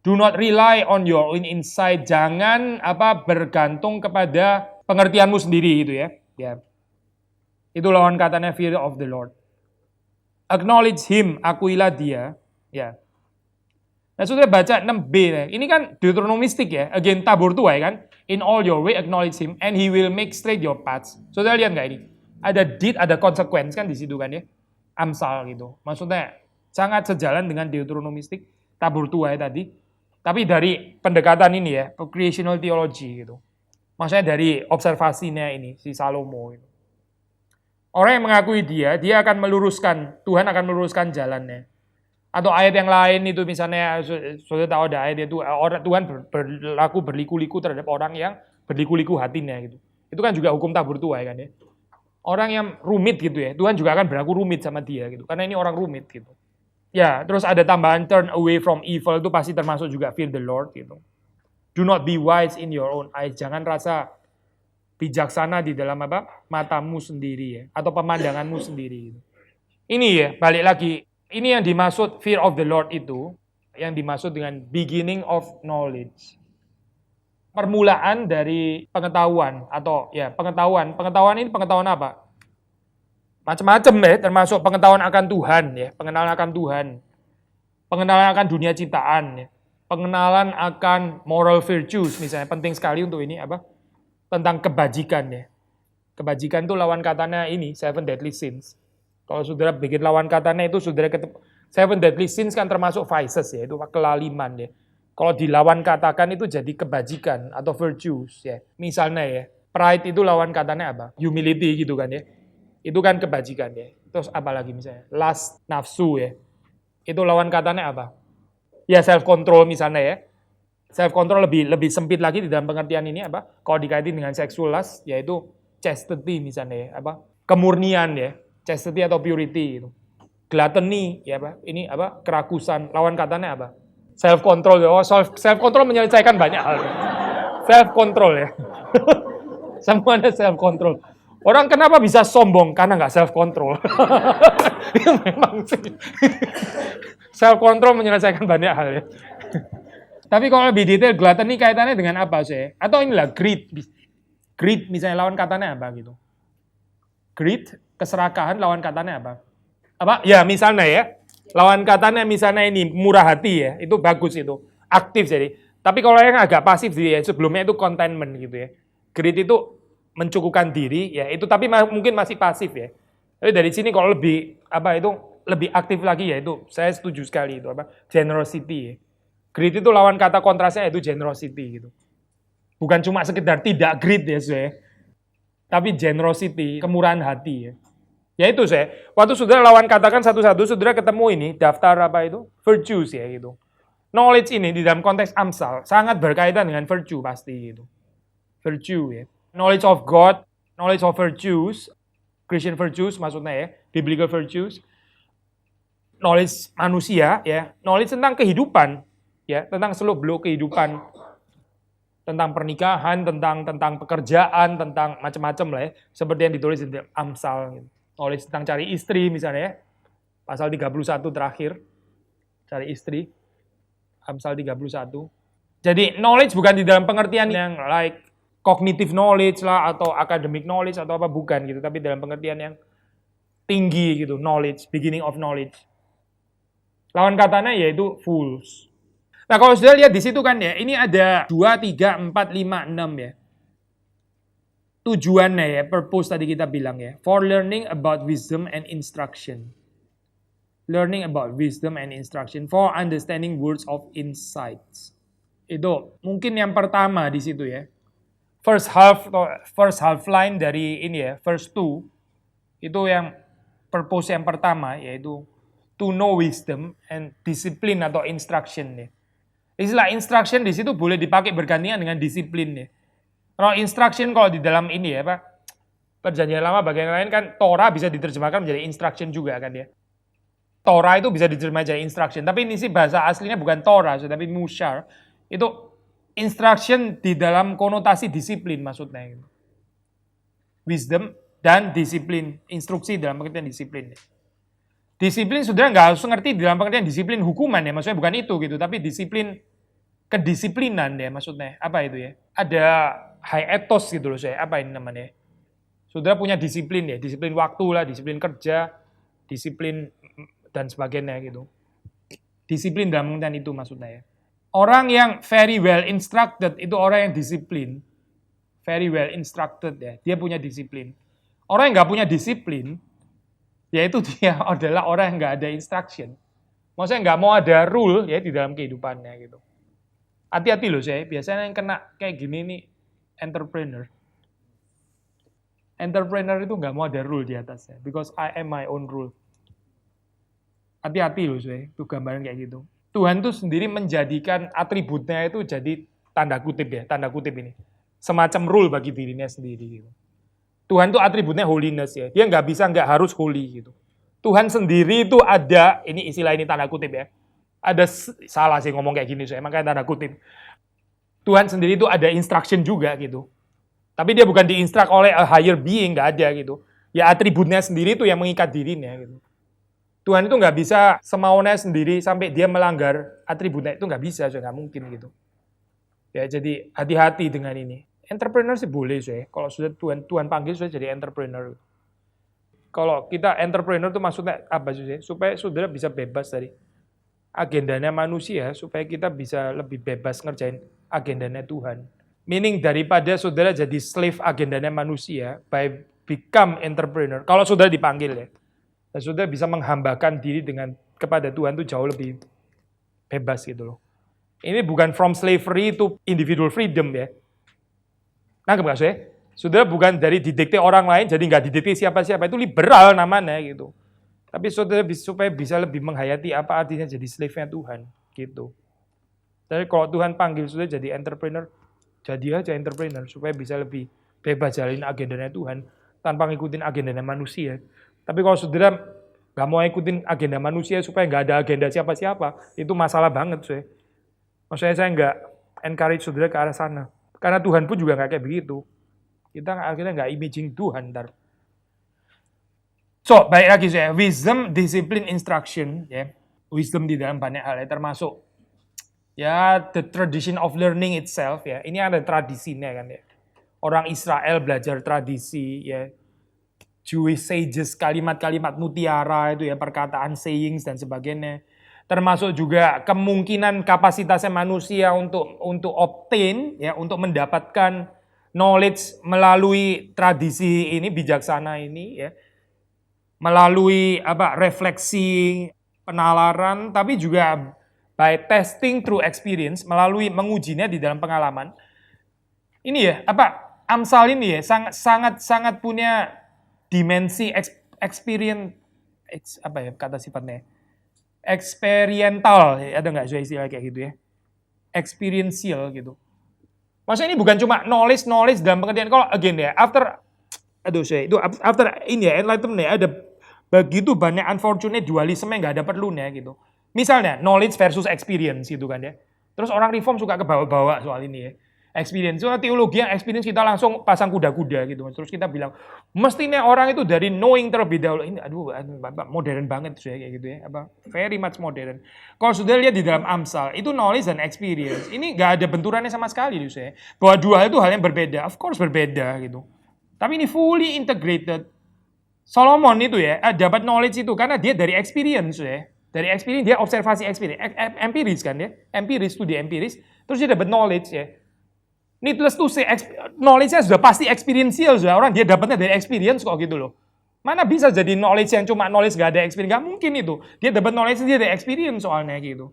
Do not rely on your own insight. Jangan bergantung kepada pengertianmu sendiri gitu ya. Ya. Itu lawan katanya fear of the Lord. Acknowledge Him, akuilah Dia. Ya. Nah, sudah baca 6b. Ini kan Deuteronomistik ya. Again tabur tuai kan. In all your way acknowledge Him and He will make straight your paths. Sudah lihat nggak ini? Ada deed, ada consequence kan di situ kan ya. Amsal gitu. Maksudnya sangat sejalan dengan Deuteronomistik tabur tuai tadi. Tapi dari pendekatan ini ya, creational theology gitu. Maksudnya dari observasinya ini si Salomo gitu. Orang yang mengakui dia akan meluruskan, Tuhan akan meluruskan jalannya. Atau ayat yang lain itu misalnya, sudah tahu ada ayat itu, Tuhan berlaku berliku-liku terhadap orang yang berliku-liku hatinya gitu. Itu kan juga hukum tabur tuai kan ya. Orang yang rumit gitu ya, Tuhan juga akan berlaku rumit sama dia gitu. Karena ini orang rumit gitu. Ya, terus ada tambahan turn away from evil, itu pasti termasuk juga fear the Lord gitu. Do not be wise in your own eyes. Jangan rasa bijaksana di dalam matamu sendiri ya, atau pemandanganmu sendiri. Gitu. Ini ya, balik lagi. Ini yang dimaksud fear of the Lord itu, yang dimaksud dengan beginning of knowledge. Permulaan dari pengetahuan atau ya pengetahuan ini pengetahuan apa? Macam-macam ya, termasuk pengetahuan akan Tuhan ya, pengenalan akan Tuhan, pengenalan akan dunia ciptaan ya, pengenalan akan moral virtues misalnya penting sekali untuk ini tentang kebajikan ya. Kebajikan itu lawan katanya ini 7 deadly sins. Kalau saudara bikin lawan katanya itu saudara ketemu 7 deadly sins kan termasuk vices ya, itu kelaliman ya. Kalau dilawan katakan itu jadi kebajikan atau virtues ya. Misalnya ya, pride itu lawan katanya apa? Humility gitu kan ya. Itu kan kebajikan ya. Terus apa lagi misalnya? Lust, nafsu ya. Itu lawan katanya apa? Ya self control misalnya ya. Self control lebih sempit lagi di dalam pengertian ini apa? Kalau dikaitin dengan sexual lust yaitu chastity misalnya ya, kemurnian ya. Chastity atau purity itu. Gluttony ya ini kerakusan. Lawan katanya apa? Self control ya. Oh, self control menyelesaikan banyak hal. Self control ya. Semuanya self control. Orang kenapa bisa sombong? Karena nggak self control. Memang sih. Self control menyelesaikan banyak hal ya. Tapi kalau lebih detail, gluttony kaitannya dengan apa sih? Atau inilah greed. Greed misalnya lawan katanya apa gitu. Greed, keserakahan lawan katanya apa? Ya misalnya ya. Lawan katanya misalnya ini murah hati ya, itu bagus itu, aktif jadi. Tapi kalau yang agak pasif ya, sebelumnya itu contentment gitu ya. Greed itu mencukupkan diri ya, itu tapi mungkin masih pasif ya. Tapi dari sini kalau lebih itu lebih aktif lagi yaitu saya setuju sekali itu apa? Generosity ya. Greed itu lawan kata kontrasnya yaitu generosity gitu. Bukan cuma sekedar tidak greed ya saya, tapi generosity, kemurahan hati ya. Ya itu saya. Waktu saudara lawan katakan satu-satu, saudara ketemu ini daftar apa itu? Virtues ya gitu. Knowledge ini di dalam konteks Amsal sangat berkaitan dengan virtue pasti gitu. Virtue ya. Knowledge of God, knowledge of virtues, Christian virtues maksudnya ya, biblical virtues. Knowledge manusia ya, knowledge tentang kehidupan ya, tentang seluk-beluk kehidupan, tentang pernikahan, tentang pekerjaan, tentang macam-macam lah ya, seperti yang ditulis di Amsal gitu. Knowledge tentang cari istri misalnya ya, pasal 31 terakhir, cari istri, Amsal 31. Jadi knowledge bukan di dalam pengertian yang like cognitive knowledge lah, atau academic knowledge, atau apa, bukan gitu, tapi dalam pengertian yang tinggi gitu, knowledge, beginning of knowledge. Lawan katanya yaitu fools. Nah kalau sudah lihat di situ kan ya, ini ada 2, 3, 4, 5, 6 ya. Tujuannya ya, purpose tadi kita bilang ya, for learning about wisdom and instruction. Learning about wisdom and instruction, for understanding words of insights. Itu mungkin yang pertama di situ ya. First half line dari ini ya, first 2, itu yang purpose yang pertama, yaitu to know wisdom and discipline atau instruction ya. Istilah instruction di situ boleh dipakai bergantian dengan disiplin ya. Kalau instruction kalau di dalam ini ya Pak, Perjanjian Lama bagian lain kan Torah bisa diterjemahkan menjadi instruction juga kan ya. Torah itu bisa diterjemahkan jadi instruction, tapi ini sih bahasa aslinya bukan Torah, tapi mushar. Itu instruction di dalam konotasi disiplin maksudnya. Wisdom dan disiplin, instruksi dalam pengertian disiplin. Disiplin sudah nggak harus ngerti dalam pengertian disiplin hukuman ya, maksudnya bukan itu gitu, tapi disiplin kedisiplinan ya maksudnya. Apa itu ya? Ada high ethos gitu loh saya, apa ini namanya? Saudara punya disiplin ya, disiplin waktu lah, disiplin kerja, disiplin dan sebagainya gitu. Disiplin dalam pengertian itu maksudnya ya. Orang yang very well instructed itu orang yang disiplin. Very well instructed ya, dia punya disiplin. Orang yang nggak punya disiplin, yaitu dia adalah orang yang nggak ada instruction. Maksudnya nggak mau ada rule ya di dalam kehidupannya gitu. Hati-hati loh saya, biasanya yang kena kayak gini nih entrepreneur. Entrepreneur itu nggak mau ada rule di atasnya, because I am my own rule. Hati-hati loh saya, itu gambaran kayak gitu. Tuhan tuh sendiri menjadikan atributnya itu jadi tanda kutip ya, tanda kutip ini. Semacam rule bagi dirinya sendiri gitu. Tuhan tuh atributnya holiness ya, dia nggak bisa nggak harus holy gitu. Tuhan sendiri itu ada, ini istilah ini tanda kutip ya, ada salah sih ngomong kayak gini saya, makanya tanda kutip. Tuhan sendiri itu ada instruction juga gitu. Tapi dia bukan diinstruct oleh a higher being, nggak ada gitu. Ya atributnya sendiri itu yang mengikat dirinya gitu. Tuhan itu nggak bisa semaunya sendiri sampai dia melanggar atributnya, itu nggak bisa, nggak mungkin gitu. Ya jadi hati-hati dengan ini. Entrepreneur sih boleh sih, kalau sudah Tuhan panggil sudah jadi entrepreneur. Kalau kita entrepreneur itu maksudnya apa sih? Supaya saudara bisa bebas dari agendanya manusia, supaya kita bisa lebih bebas ngerjain agendanya Tuhan. Meaning daripada saudara jadi slave agendanya manusia, by become entrepreneur. Kalau saudara dipanggil ya, dan saudara bisa menghambakan diri kepada Tuhan itu jauh lebih bebas gitu loh. Ini bukan from slavery to individual freedom ya. Nangkep gak saya? Saudara bukan dari didikte orang lain, jadi nggak didikte siapa-siapa, itu liberal namanya gitu. Tapi saudara supaya bisa lebih menghayati apa artinya jadi slave-nya Tuhan gitu. Jadi kalau Tuhan panggil saudara jadi entrepreneur, jadi aja entrepreneur supaya bisa lebih bebas jalanin agendanya Tuhan tanpa ngikutin agendanya manusia. Tapi kalau saudara nggak mau ngikutin agenda manusia supaya nggak ada agenda siapa-siapa, itu masalah banget saya. Maksudnya saya nggak encourage saudara ke arah sana. Karena Tuhan pun juga nggak kayak begitu. Kita akhirnya nggak imaging Tuhan ntar. So, baik lagi saya, wisdom, discipline, instruction, ya. Wisdom di dalam banyak hal ya, termasuk ya the tradition of learning itself ya. Ini ada tradisinya kan ya. Orang Israel belajar tradisi ya. Jewish sages, kalimat-kalimat mutiara itu ya, perkataan sayings dan sebagainya. Termasuk juga kemungkinan kapasitasnya manusia untuk obtain ya, untuk mendapatkan knowledge melalui tradisi ini bijaksana ini ya. melalui refleksi, penalaran, tapi juga by testing through experience, melalui mengujinya di dalam pengalaman. Ini ya, Amsal ini ya sangat punya dimensi experience, kata sifatnya? Experiential, ada nggak istilah kayak gitu ya? Experiential gitu. Maksudnya ini bukan cuma knowledge dalam pengertian, kalau again ya, after ini ya, enlightenment ya, ada begitu banyak unfortunate dualisme yang nggak ada perlunya gitu. Misalnya knowledge versus experience gitu kan ya. Terus orang reform suka kebawa-bawa soal ini ya. Experience, soal teologi yang experience kita langsung pasang kuda-kuda gitu. Terus kita bilang, mestinya orang itu dari knowing terlebih dahulu. Ini modern banget ya kayak gitu ya. Very much modern. Kalau sudah lihat di dalam Amsal, itu knowledge dan experience. Ini nggak ada benturannya sama sekali gitu ya. Bahwa dua hal itu hal yang berbeda. Of course berbeda gitu. Tapi ini fully integrated. Solomon itu ya, dapat knowledge itu karena dia dari experience ya. Dari experience, dia observasi experience. Empiris kan ya. Empiris, studi empiris. Terus dia dapat knowledge ya. Needless to say, knowledge-nya sudah pasti experiential. Sudah orang dia dapatnya dari experience kok gitu loh. Mana bisa jadi knowledge yang cuma knowledge gak ada experience. Gak mungkin itu. Dia dapat knowledge dia dari experience soalnya gitu.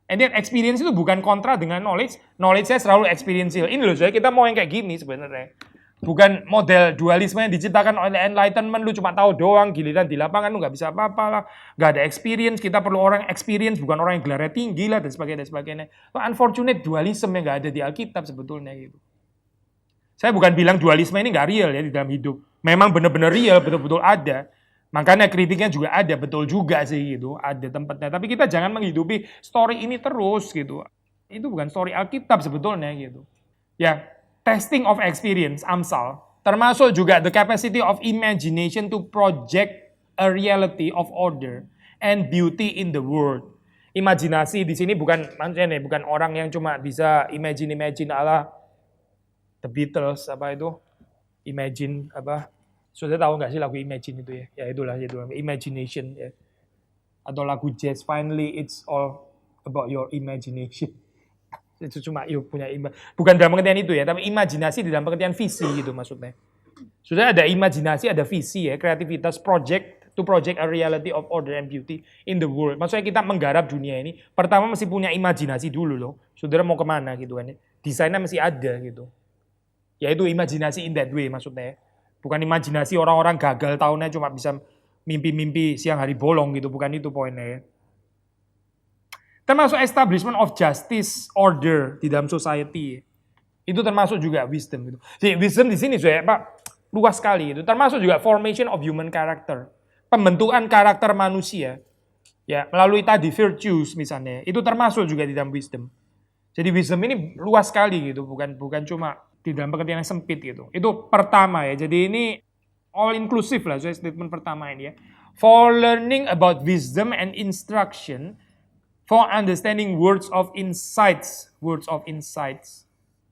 And then experience itu bukan kontra dengan knowledge. Knowledge-nya selalu experiential. Ini loh, saya kita mau yang kayak gini sebenarnya. Bukan model dualisme yang diciptakan oleh enlightenment, lu cuma tahu doang, giliran di lapangan lu nggak bisa apa-apa lah, nggak ada experience, kita perlu orang experience, bukan orang yang gelarnya tinggi lah, dan sebagainya. Unfortunate dualisme yang nggak ada di Alkitab sebetulnya gitu. Saya bukan bilang dualisme ini nggak real ya di dalam hidup, memang benar-benar real, betul-betul ada. Makanya kritiknya juga ada, betul juga sih gitu, ada tempatnya. Tapi kita jangan menghidupi story ini terus gitu. Itu bukan story Alkitab sebetulnya gitu. Ya, testing of experience, Amsal, termasuk juga the capacity of imagination to project a reality of order and beauty in the world. Imajinasi di sini bukan maksudnya nih, bukan orang yang cuma bisa imagine ala The Beatles Imagine Sudah tahu nggak sih lagu Imagine itu ya? Ya itulah imagination ya. Atau lagu jazz Finally It's All About Your Imagination. Itu cuma punya bukan dalam pengertian itu ya, tapi imajinasi di dalam pengertian visi gitu maksudnya. Sudah ada imajinasi, ada visi ya, kreativitas, to project a reality of order and beauty in the world. Maksudnya kita menggarap dunia ini, pertama mesti punya imajinasi dulu loh. Saudara mau kemana gitu kan ya. Desainnya mesti ada gitu. Yaitu imajinasi in that way maksudnya ya. Bukan imajinasi orang-orang gagal tahunnya cuma bisa mimpi-mimpi siang hari bolong gitu, bukan itu poinnya ya. Termasuk establishment of justice order di dalam society. Itu termasuk juga wisdom gitu. Jadi wisdom di sini luas sekali itu. Termasuk juga formation of human character. Pembentukan karakter manusia. Ya, melalui tadi virtues misalnya. Itu termasuk juga di dalam wisdom. Jadi wisdom ini luas sekali gitu, bukan cuma di dalam pengertian yang sempit gitu. Itu pertama ya. Jadi ini all inclusive lah, statement pertama ini ya. For learning about wisdom and instruction, for understanding words of insights.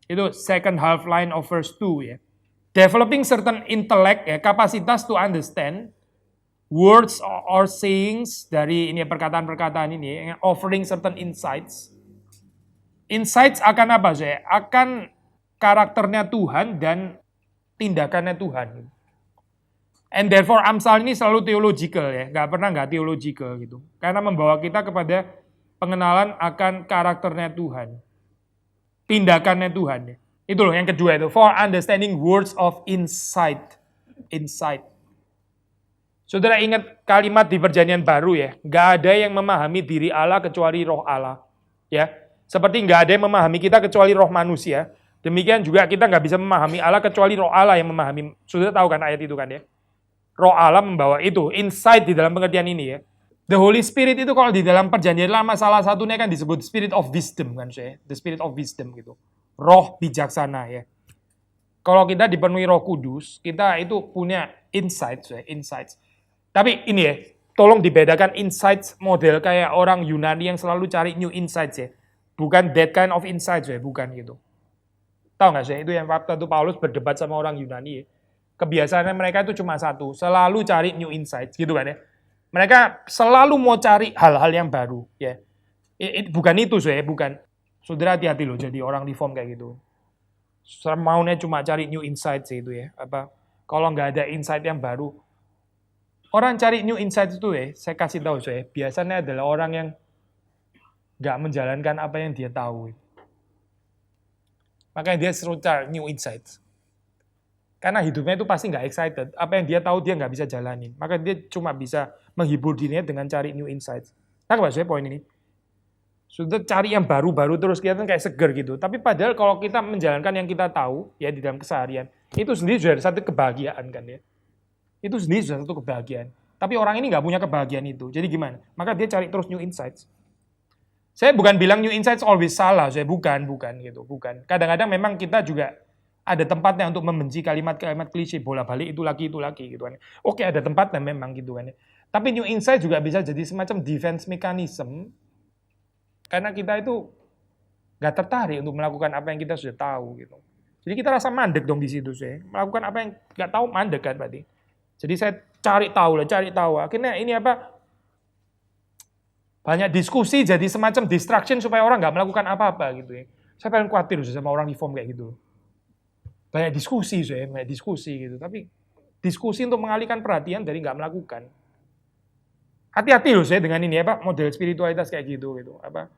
Itu second half line of verse 2 ya. Developing certain intellect ya, kapasitas to understand words or sayings dari ini perkataan-perkataan ini ya, offering certain insights. Insights akan apa sih? Akan karakternya Tuhan dan tindakannya Tuhan. And therefore Amsal ini selalu theological ya, nggak theological gitu. Karena membawa kita kepada pengenalan akan karakternya Tuhan. Tindakannya Tuhan. Ya. Itu loh yang kedua itu. For understanding words of insight. Saudara ingat kalimat di Perjanjian Baru ya. Gak ada yang memahami diri Allah kecuali roh Allah. Ya. Seperti gak ada yang memahami kita kecuali roh manusia. Demikian juga kita gak bisa memahami Allah kecuali roh Allah yang memahami. Saudara tahu kan ayat itu kan ya. Roh Allah membawa itu. Insight di dalam pengertian ini ya. The Holy Spirit itu kalau di dalam Perjanjian Lama salah satunya kan disebut Spirit of Wisdom kan saya, the Spirit of Wisdom gitu, roh bijaksana ya. Kalau kita dipenuhi Roh Kudus, kita itu punya insights. Tapi ini ya, tolong dibedakan insights model kayak orang Yunani yang selalu cari new insights ya, bukan that kind of insights ya, bukan gitu. Tahu nggak sih itu yang waktu itu Paulus berdebat sama orang Yunani ya, kebiasaannya mereka itu cuma satu, selalu cari new insights gitu kan ya. Mereka selalu mau cari hal-hal yang baru, ya. Bukan itu, bukan. Saudara hati-hati loh jadi orang reform kayak gitu. Maunya cuma cari new insight itu ya. Kalau nggak ada insight yang baru, Orang cari new insight itu saya kasih tahu biasanya adalah orang yang nggak menjalankan apa yang dia tahu. Makanya dia seru cari new insights. Karena hidupnya itu pasti nggak excited. Apa yang dia tahu dia nggak bisa jalanin. Maka dia cuma bisa menghibur dirinya dengan cari new insights. Nah, saya poin ini. Sudah cari yang baru-baru terus kelihatan kayak seger gitu. Tapi padahal kalau kita menjalankan yang kita tahu ya di dalam keseharian, itu sendiri sudah satu kebahagiaan kan ya. Itu sendiri sudah satu kebahagiaan. Tapi orang ini nggak punya kebahagiaan itu. Jadi gimana? Maka dia cari terus new insights. Saya bukan bilang new insights always salah. Saya bukan gitu. Bukan. Kadang-kadang memang kita juga ada tempatnya untuk membenci kalimat-kalimat klise bola balik itu lagi gitu kan. Oke, ada tempatnya memang gitu kan. Tapi new insight juga bisa jadi semacam defense mechanism karena kita itu nggak tertarik untuk melakukan apa yang kita sudah tahu gitu. Jadi kita rasa mandek dong di situ saya. Melakukan apa yang nggak tahu mandek kan berarti. Jadi saya cari tahu. Akhirnya ini apa? Banyak diskusi jadi semacam distraction supaya orang nggak melakukan apa-apa gitu ya. Saya paling khawatir sama orang reform kayak gitu. Banyak diskusi gitu. Tapi diskusi untuk mengalihkan perhatian dari nggak melakukan. Hati-hati loh saya dengan ini apa model spiritualitas kayak gitu apa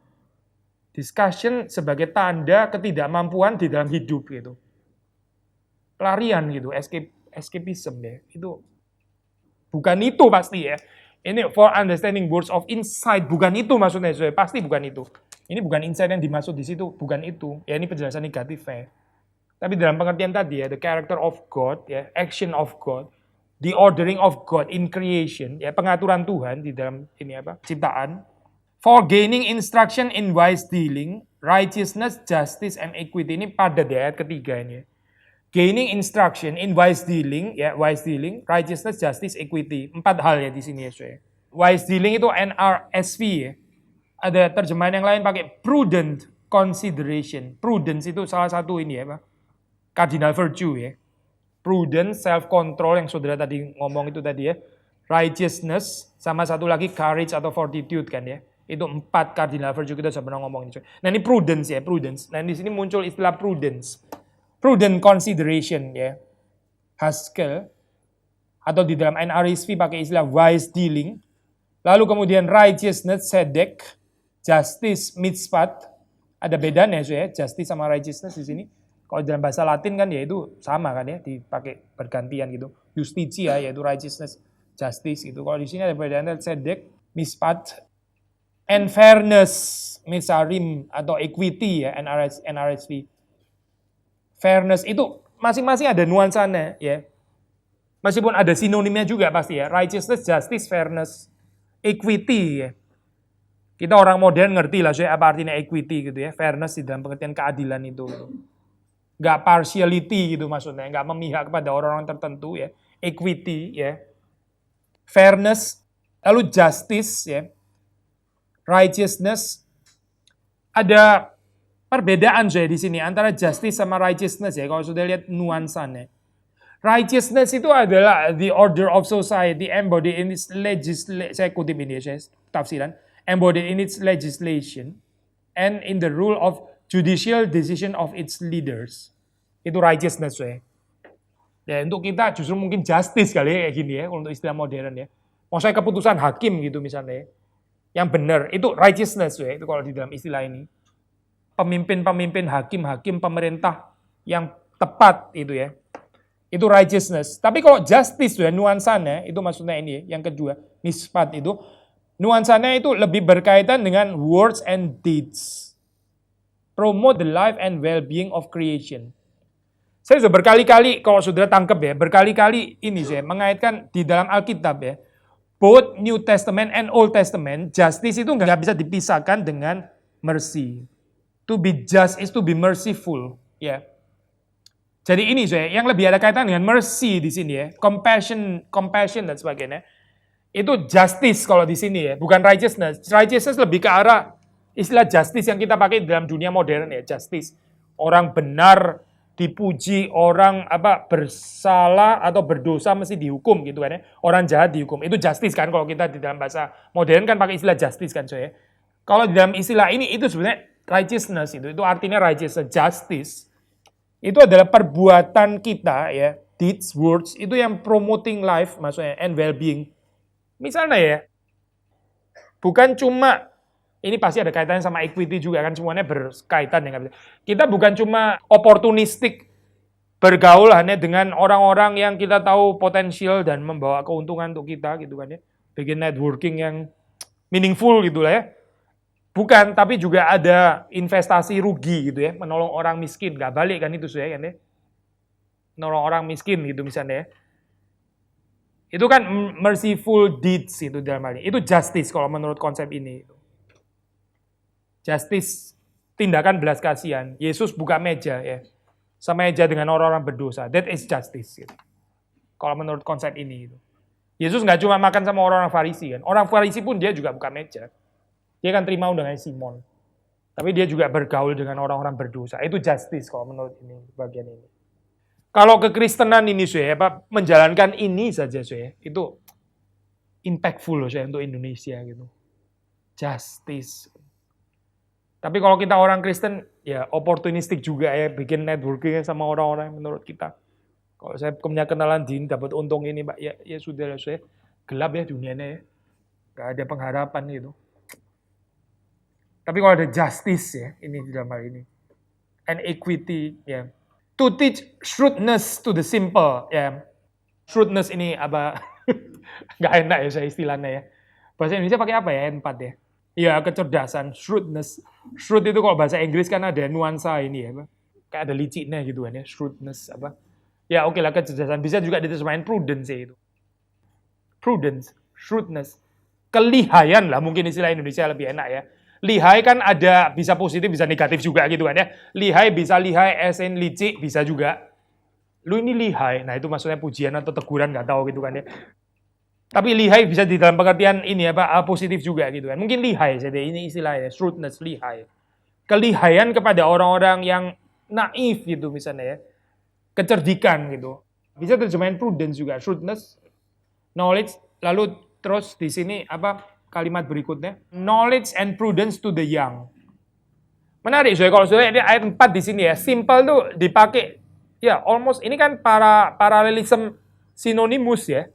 discussion sebagai tanda ketidakmampuan di dalam hidup gitu. Pelarian gitu, escapism ya. Itu bukan itu pasti ya. Ini for understanding words of insight, bukan itu maksudnya saya. Pasti bukan itu. Ini bukan insight yang dimaksud di situ, bukan itu. Ya ini penjelasan negatifnya. Tapi dalam pengertian tadi ya, the character of God, ya, action of God, the ordering of God in creation, ya, pengaturan Tuhan di dalam ini apa? Ciptaan. For gaining instruction in wise dealing, righteousness, justice, and equity. Ini pada di ayat ketiga ini. Gaining instruction in wise dealing, righteousness, justice, equity. 4 hal ya di sini ya, saya. Wise dealing itu NRSV ya. Ada terjemahan yang lain pakai prudent consideration. Prudence itu salah satu ini ya, Pak. Cardinal virtue ya. Prudence, self-control yang saudara tadi ngomong itu tadi ya. Righteousness, sama satu lagi courage atau fortitude kan ya. Itu 4 cardinal virtue kita sudah pernah ngomong. Nah ini prudence ya, prudence. Nah di sini muncul istilah prudence. Prudent consideration ya. Haskell. Atau di dalam NRSV pakai istilah wise dealing. Lalu kemudian righteousness, sedek. Justice, mitzvat. Ada bedanya ya, justice sama righteousness di sini. Kalau dalam bahasa Latin kan ya itu sama kan ya, dipakai bergantian gitu. Justitia yaitu righteousness, justice gitu. Kalau di sini ada bedanya sedek, mispat, and fairness, misarim atau equity ya, NRSV. Fairness itu masing-masing ada nuansanya ya. Meskipun ada sinonimnya juga pasti ya. Righteousness, justice, fairness, equity ya. Kita orang modern ngerti lah apa artinya equity gitu ya. Fairness di dalam pengertian keadilan itu. Nggak partiality gitu maksudnya, nggak memihak kepada orang-orang tertentu ya. Equity ya. Fairness, lalu justice ya. Righteousness. Ada perbedaan saya di sini antara justice sama righteousness ya. Kalau sudah lihat nuansanya. Righteousness itu adalah the order of society embodied in its legislation. Saya kutip ini ya, tafsiran. Embodied in its legislation and in the rule of judicial decision of its leaders. Itu righteousness ya. Ya untuk kita justru mungkin justice kali ya kayak gini ya untuk istilah modern ya. Maksudnya keputusan hakim gitu misalnya ya. Yang benar itu righteousness ya itu kalau di dalam istilah ini. Pemimpin-pemimpin hakim-hakim pemerintah yang tepat itu ya. Itu righteousness. Tapi kalau justice ya nuansanya itu maksudnya ini ya, yang kedua, mispat itu nuansanya itu lebih berkaitan dengan words and deeds. Promote the life and well-being of creation. Saya sudah berkali-kali, kalau saudara tangkap ya, berkali-kali ini saya mengaitkan di dalam Alkitab ya. Both New Testament and Old Testament, justice itu nggak bisa dipisahkan dengan mercy. To be just is to be merciful. Ya. Jadi ini saya, yang lebih ada kaitan dengan mercy di sini ya. Compassion dan sebagainya. Itu justice kalau di sini ya, bukan righteousness. Righteousness lebih ke arah istilah justice yang kita pakai dalam dunia modern ya, justice. Orang benar dipuji, orang bersalah atau berdosa mesti dihukum gitu kan ya. Orang jahat dihukum. Itu justice kan kalau kita di dalam bahasa modern kan pakai istilah justice kan saya. Kalau di dalam istilah ini itu sebenarnya righteousness itu artinya righteousness, justice. Itu adalah perbuatan kita ya, deeds, words itu yang promoting life maksudnya and well-being Misalnya ya, bukan cuma, ini pasti ada kaitannya sama equity juga kan, semuanya berkaitan ya. Kita bukan cuma oportunistik bergaul hanya dengan orang-orang yang kita tahu potensial dan membawa keuntungan untuk kita gitu kan ya. Bikin networking yang meaningful gitu lah ya. Bukan, tapi juga ada investasi rugi gitu ya, menolong orang miskin, nggak balik kan itu saya kan ya. Menolong orang miskin gitu misalnya ya. Itu kan merciful deeds itu dalam hal ini. Itu justice kalau menurut konsep ini. Justice, tindakan belas kasihan. Yesus buka meja ya. Semeja dengan orang-orang berdosa. That is justice. Gitu. Kalau menurut konsep ini. Gitu. Yesus nggak cuma makan sama orang-orang Farisi kan. Orang Farisi pun dia juga buka meja. Dia kan terima undangan Simon. Tapi dia juga bergaul dengan orang-orang berdosa. Itu justice kalau menurut ini bagian ini. Kalau kekristenan ini saya menjalankan ini saja saya itu impactful saya untuk Indonesia gitu. Justice. Tapi kalau kita orang Kristen ya opportunistik juga ya bikin networking sama orang-orang menurut kita. Kalau saya punya kenalan din dapat untung ini Pak ya sudah lah saya gelap ya dunianya ya. Gak ada pengharapan gitu. Tapi kalau ada justice ya ini dalam hal ini and equity ya. To teach shrewdness to the simple, ya. Shrewdness ini apa? Nggak enak ya saya istilahnya ya. Bahasa Indonesia pakai apa ya? N4 ya. Iya, kecerdasan, shrewdness. Shrewd itu kalau bahasa Inggris kan ada nuansa ini ya, kayak ada liciknya gitu kan ya, shrewdness apa? Ya oke lah kecerdasan. Bisa juga diterjemahin prudence ya itu. Prudence, shrewdness, kelihayan lah mungkin istilah Indonesia lebih enak ya. Lihai kan ada bisa positif bisa negatif juga gitu kan ya. Lihai bisa lihai as in licik bisa juga. Lu ini lihai. Nah itu maksudnya pujian atau teguran nggak tahu gitu kan ya. Tapi lihai bisa di dalam pengertian ini apa positif juga gitu kan. Mungkin lihai jadi ini istilahnya shrewdness lihai. Kelihayan kepada orang-orang yang naif gitu misalnya ya. Kecerdikan gitu. Bisa terjemahin prudence juga, shrewdness, knowledge, lalu terus di sini apa kalimat berikutnya, knowledge and prudence to the young. Menarik, soalnya kalau sudah ini ayat 4 di sini ya, simple tuh dipakai, ya almost ini kan paralelism sinonimus ya,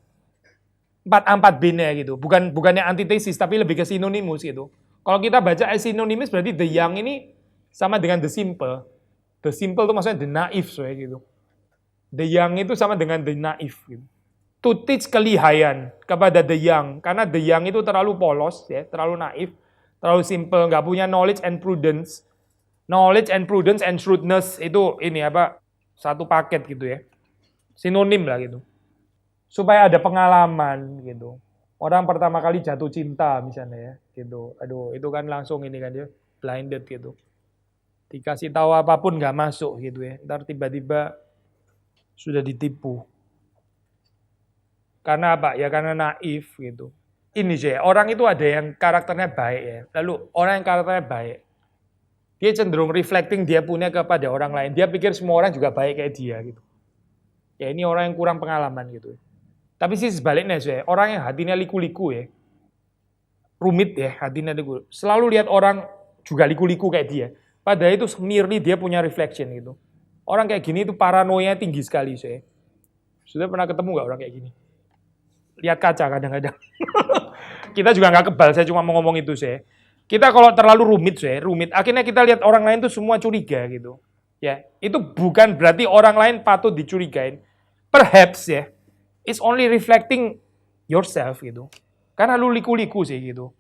4A4B-nya gitu, bukannya antitesis tapi lebih ke sinonimus gitu. Kalau kita baca sinonimus berarti the young ini sama dengan the simple. The simple itu maksudnya the naif soalnya gitu. The young itu sama dengan the naif gitu. To teach kelihayan kepada the young. Karena the young itu terlalu polos, ya, terlalu naif, terlalu simple, nggak punya knowledge and prudence. Knowledge and prudence and shrewdness itu ini apa satu paket gitu ya. Sinonim lah gitu. Supaya ada pengalaman gitu. Orang pertama kali jatuh cinta misalnya ya, gitu. Aduh, itu kan langsung ini kan ya, blinded gitu. Dikasih tahu apapun nggak masuk gitu ya. Ntar tiba-tiba sudah ditipu. Karena apa? Ya karena naif gitu. Ini sih, orang itu ada yang karakternya baik ya. Lalu orang yang karakternya baik, dia cenderung reflecting dia punya kepada orang lain. Dia pikir semua orang juga baik kayak dia gitu. Ya ini orang yang kurang pengalaman gitu. Tapi sih sebaliknya sih, orang yang hatinya liku-liku ya. Rumit ya hatinya liku. Selalu lihat orang juga liku-liku kayak dia. Padahal itu merely dia punya reflection gitu. Orang kayak gini itu paranoia tinggi sekali sih. Sudah pernah ketemu nggak orang kayak gini? Lihat kaca kadang-kadang. Kita juga nggak kebal, saya cuma mau ngomong itu sih. Kita kalau terlalu rumit akhirnya kita lihat orang lain tuh semua curiga gitu. Ya, itu bukan berarti orang lain patut dicurigain. Perhaps ya, it's only reflecting yourself gitu. Karena lu liku-liku sih gitu.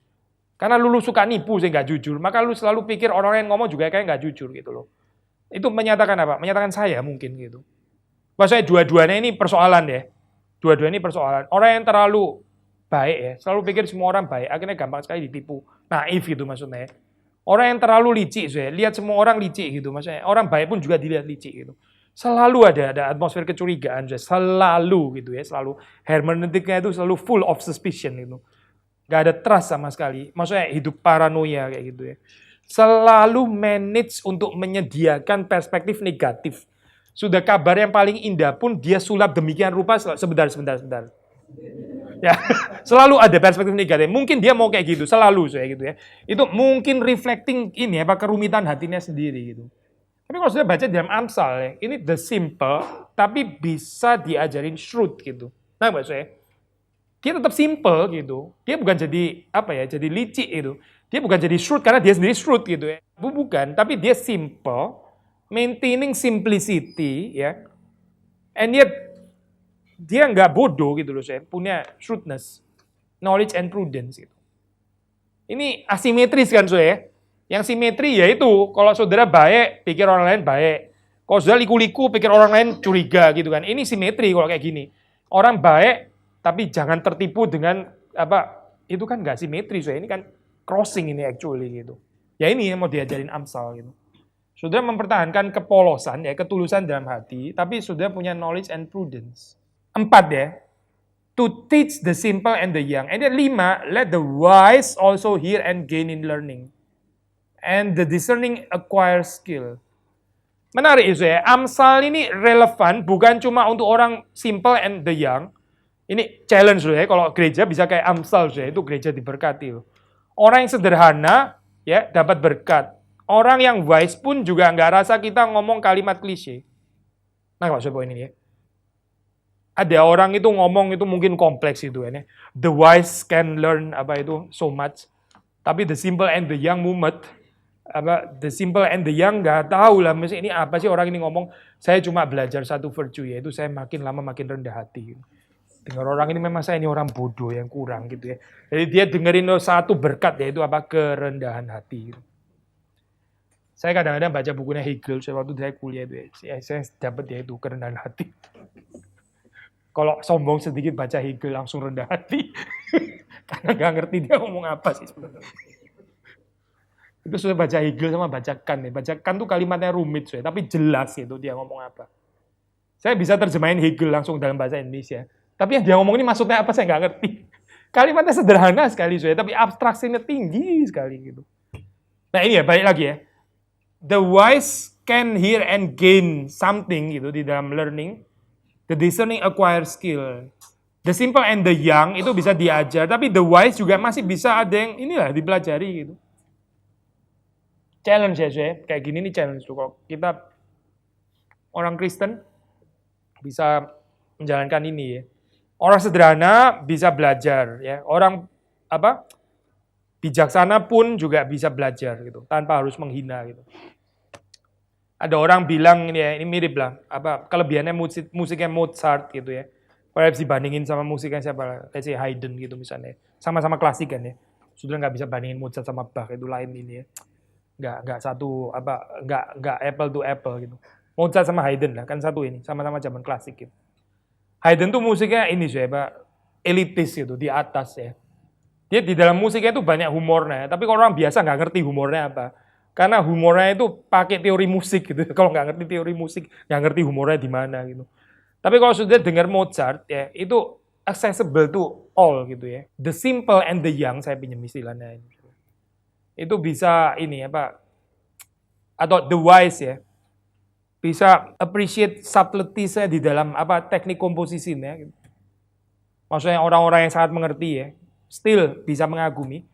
Karena lu suka nipu sih nggak jujur, maka lu selalu pikir orang lain ngomong juga kayak nggak jujur gitu loh. Itu menyatakan apa? Menyatakan saya mungkin gitu. Maksudnya dua-duanya ini persoalan ya. Dua-dua ini persoalan. Orang yang terlalu baik ya, selalu pikir semua orang baik, akhirnya gampang sekali ditipu. Naif gitu maksudnya. Orang yang terlalu licik, lihat semua orang licik gitu maksudnya. Orang baik pun juga dilihat licik gitu. Selalu ada atmosfer kecurigaan, selalu gitu ya, selalu hermeneutiknya itu selalu full of suspicion gitu. Gak ada trust sama sekali. Maksudnya hidup paranoia kayak gitu ya. Selalu manage untuk menyediakan perspektif negatif. Sudah kabar yang paling indah pun dia sulap demikian rupa sebentar. Ya, selalu ada perspektif negatif. Mungkin dia mau kayak gitu, selalu saya gitu ya. Itu mungkin reflecting ini apa kerumitan hatinya sendiri gitu. Tapi kalau sudah baca dalam Amsal ya, ini the simple tapi bisa diajarin shrewd gitu. Nah, Mbak saya dia tetap simple gitu. Dia bukan jadi jadi licik gitu. Dia bukan jadi shrewd karena dia sendiri shrewd gitu ya. Bukan, tapi dia simple, maintaining simplicity ya. And yet dia nggak bodoh gitu loh, saya punya shrewdness, knowledge and prudence gitu. Ini asimetris kan saya. Yang simetri yaitu kalau saudara baik, pikir orang lain baik. Kalau saudara liku-liku, pikir orang lain curiga gitu kan. Ini simetri kalau kayak gini. Orang baik tapi jangan tertipu dengan itu kan nggak simetri saya. Ini kan crossing ini actually gitu. Ya ini yang mau diajarin Amsal gitu. Saudara mempertahankan kepolosan ya, ketulusan dalam hati, tapi saudara punya knowledge and prudence. 4 ya. To teach the simple and the young. And then 5, let the wise also hear and gain in learning. And the discerning acquire skill. Menarik itu ya, Amsal ini relevan bukan cuma untuk orang simple and the young. Ini challenge loh ya, kalau gereja bisa kayak Amsal ya, itu gereja diberkati loh. Orang yang sederhana ya dapat berkat. Orang yang wise pun juga nggak rasa kita ngomong kalimat klise. Nah, maksud poin ini ya. Ada orang itu ngomong itu mungkin kompleks itu ya. The wise can learn so much. Tapi the simple and the young mumet. The simple and the young nggak tahu lah. Mesti ini apa sih orang ini ngomong. Saya cuma belajar satu virtue yaitu saya makin lama makin rendah hati. Dengar orang ini memang saya ini orang bodoh yang kurang gitu ya. Jadi dia dengerin satu berkat yaitu kerendahan hati. Saya kadang-kadang baca bukunya Hegel, waktu saya kuliah itu ya, saya dapat ya itu kerendahan hati. Kalau sombong sedikit baca Hegel langsung rendah hati. Karena nggak ngerti dia ngomong apa sih sebenarnya. Itu sudah baca Hegel sama baca Kant. Baca Kant tuh kalimatnya rumit, tapi jelas itu dia ngomong apa. Saya bisa terjemahin Hegel langsung dalam bahasa Indonesia. Tapi yang dia ngomong ini maksudnya apa saya nggak ngerti. Kalimatnya sederhana sekali, tapi abstraksinya tinggi sekali gitu. Nah ini ya, balik lagi ya. The wise can hear and gain something gitu di dalam learning. The discerning acquire skill. The simple and the young itu bisa diajar, tapi the wise juga masih bisa ada yang inilah dipelajari gitu. Challenge ya, kayak gini nih challenge tuh. Kalau kita orang Kristen bisa menjalankan ini ya. Orang sederhana bisa belajar ya. Orang bijaksana pun juga bisa belajar gitu, tanpa harus menghina gitu. Ada orang bilang ini mirip lah, kelebihannya musiknya Mozart gitu ya. Kalau dibandingin sama musiknya siapa? Let's say Haydn gitu misalnya. Sama-sama klasik kan ya. Sudah nggak bisa bandingin Mozart sama Bach, itu lain ini ya. Nggak satu nggak apple to apple gitu. Mozart sama Haydn lah kan satu ini, sama-sama zaman klasik gitu. Haydn tuh musiknya ini elitis gitu, di atas ya. Dia di dalam musiknya itu banyak humornya, tapi kalau orang biasa nggak ngerti humornya apa. Karena humornya itu pakai teori musik gitu. Kalau nggak ngerti teori musik, nggak ngerti humornya di mana gitu. Tapi kalau sudah dengar Mozart ya, itu accessible to all gitu ya. The simple and the young, saya pinjam istilahnya ini. Itu bisa atau the wise ya. Bisa appreciate subtleties-nya di dalam teknik komposisinya gitu. Maksudnya orang-orang yang sangat mengerti ya, still bisa mengagumi.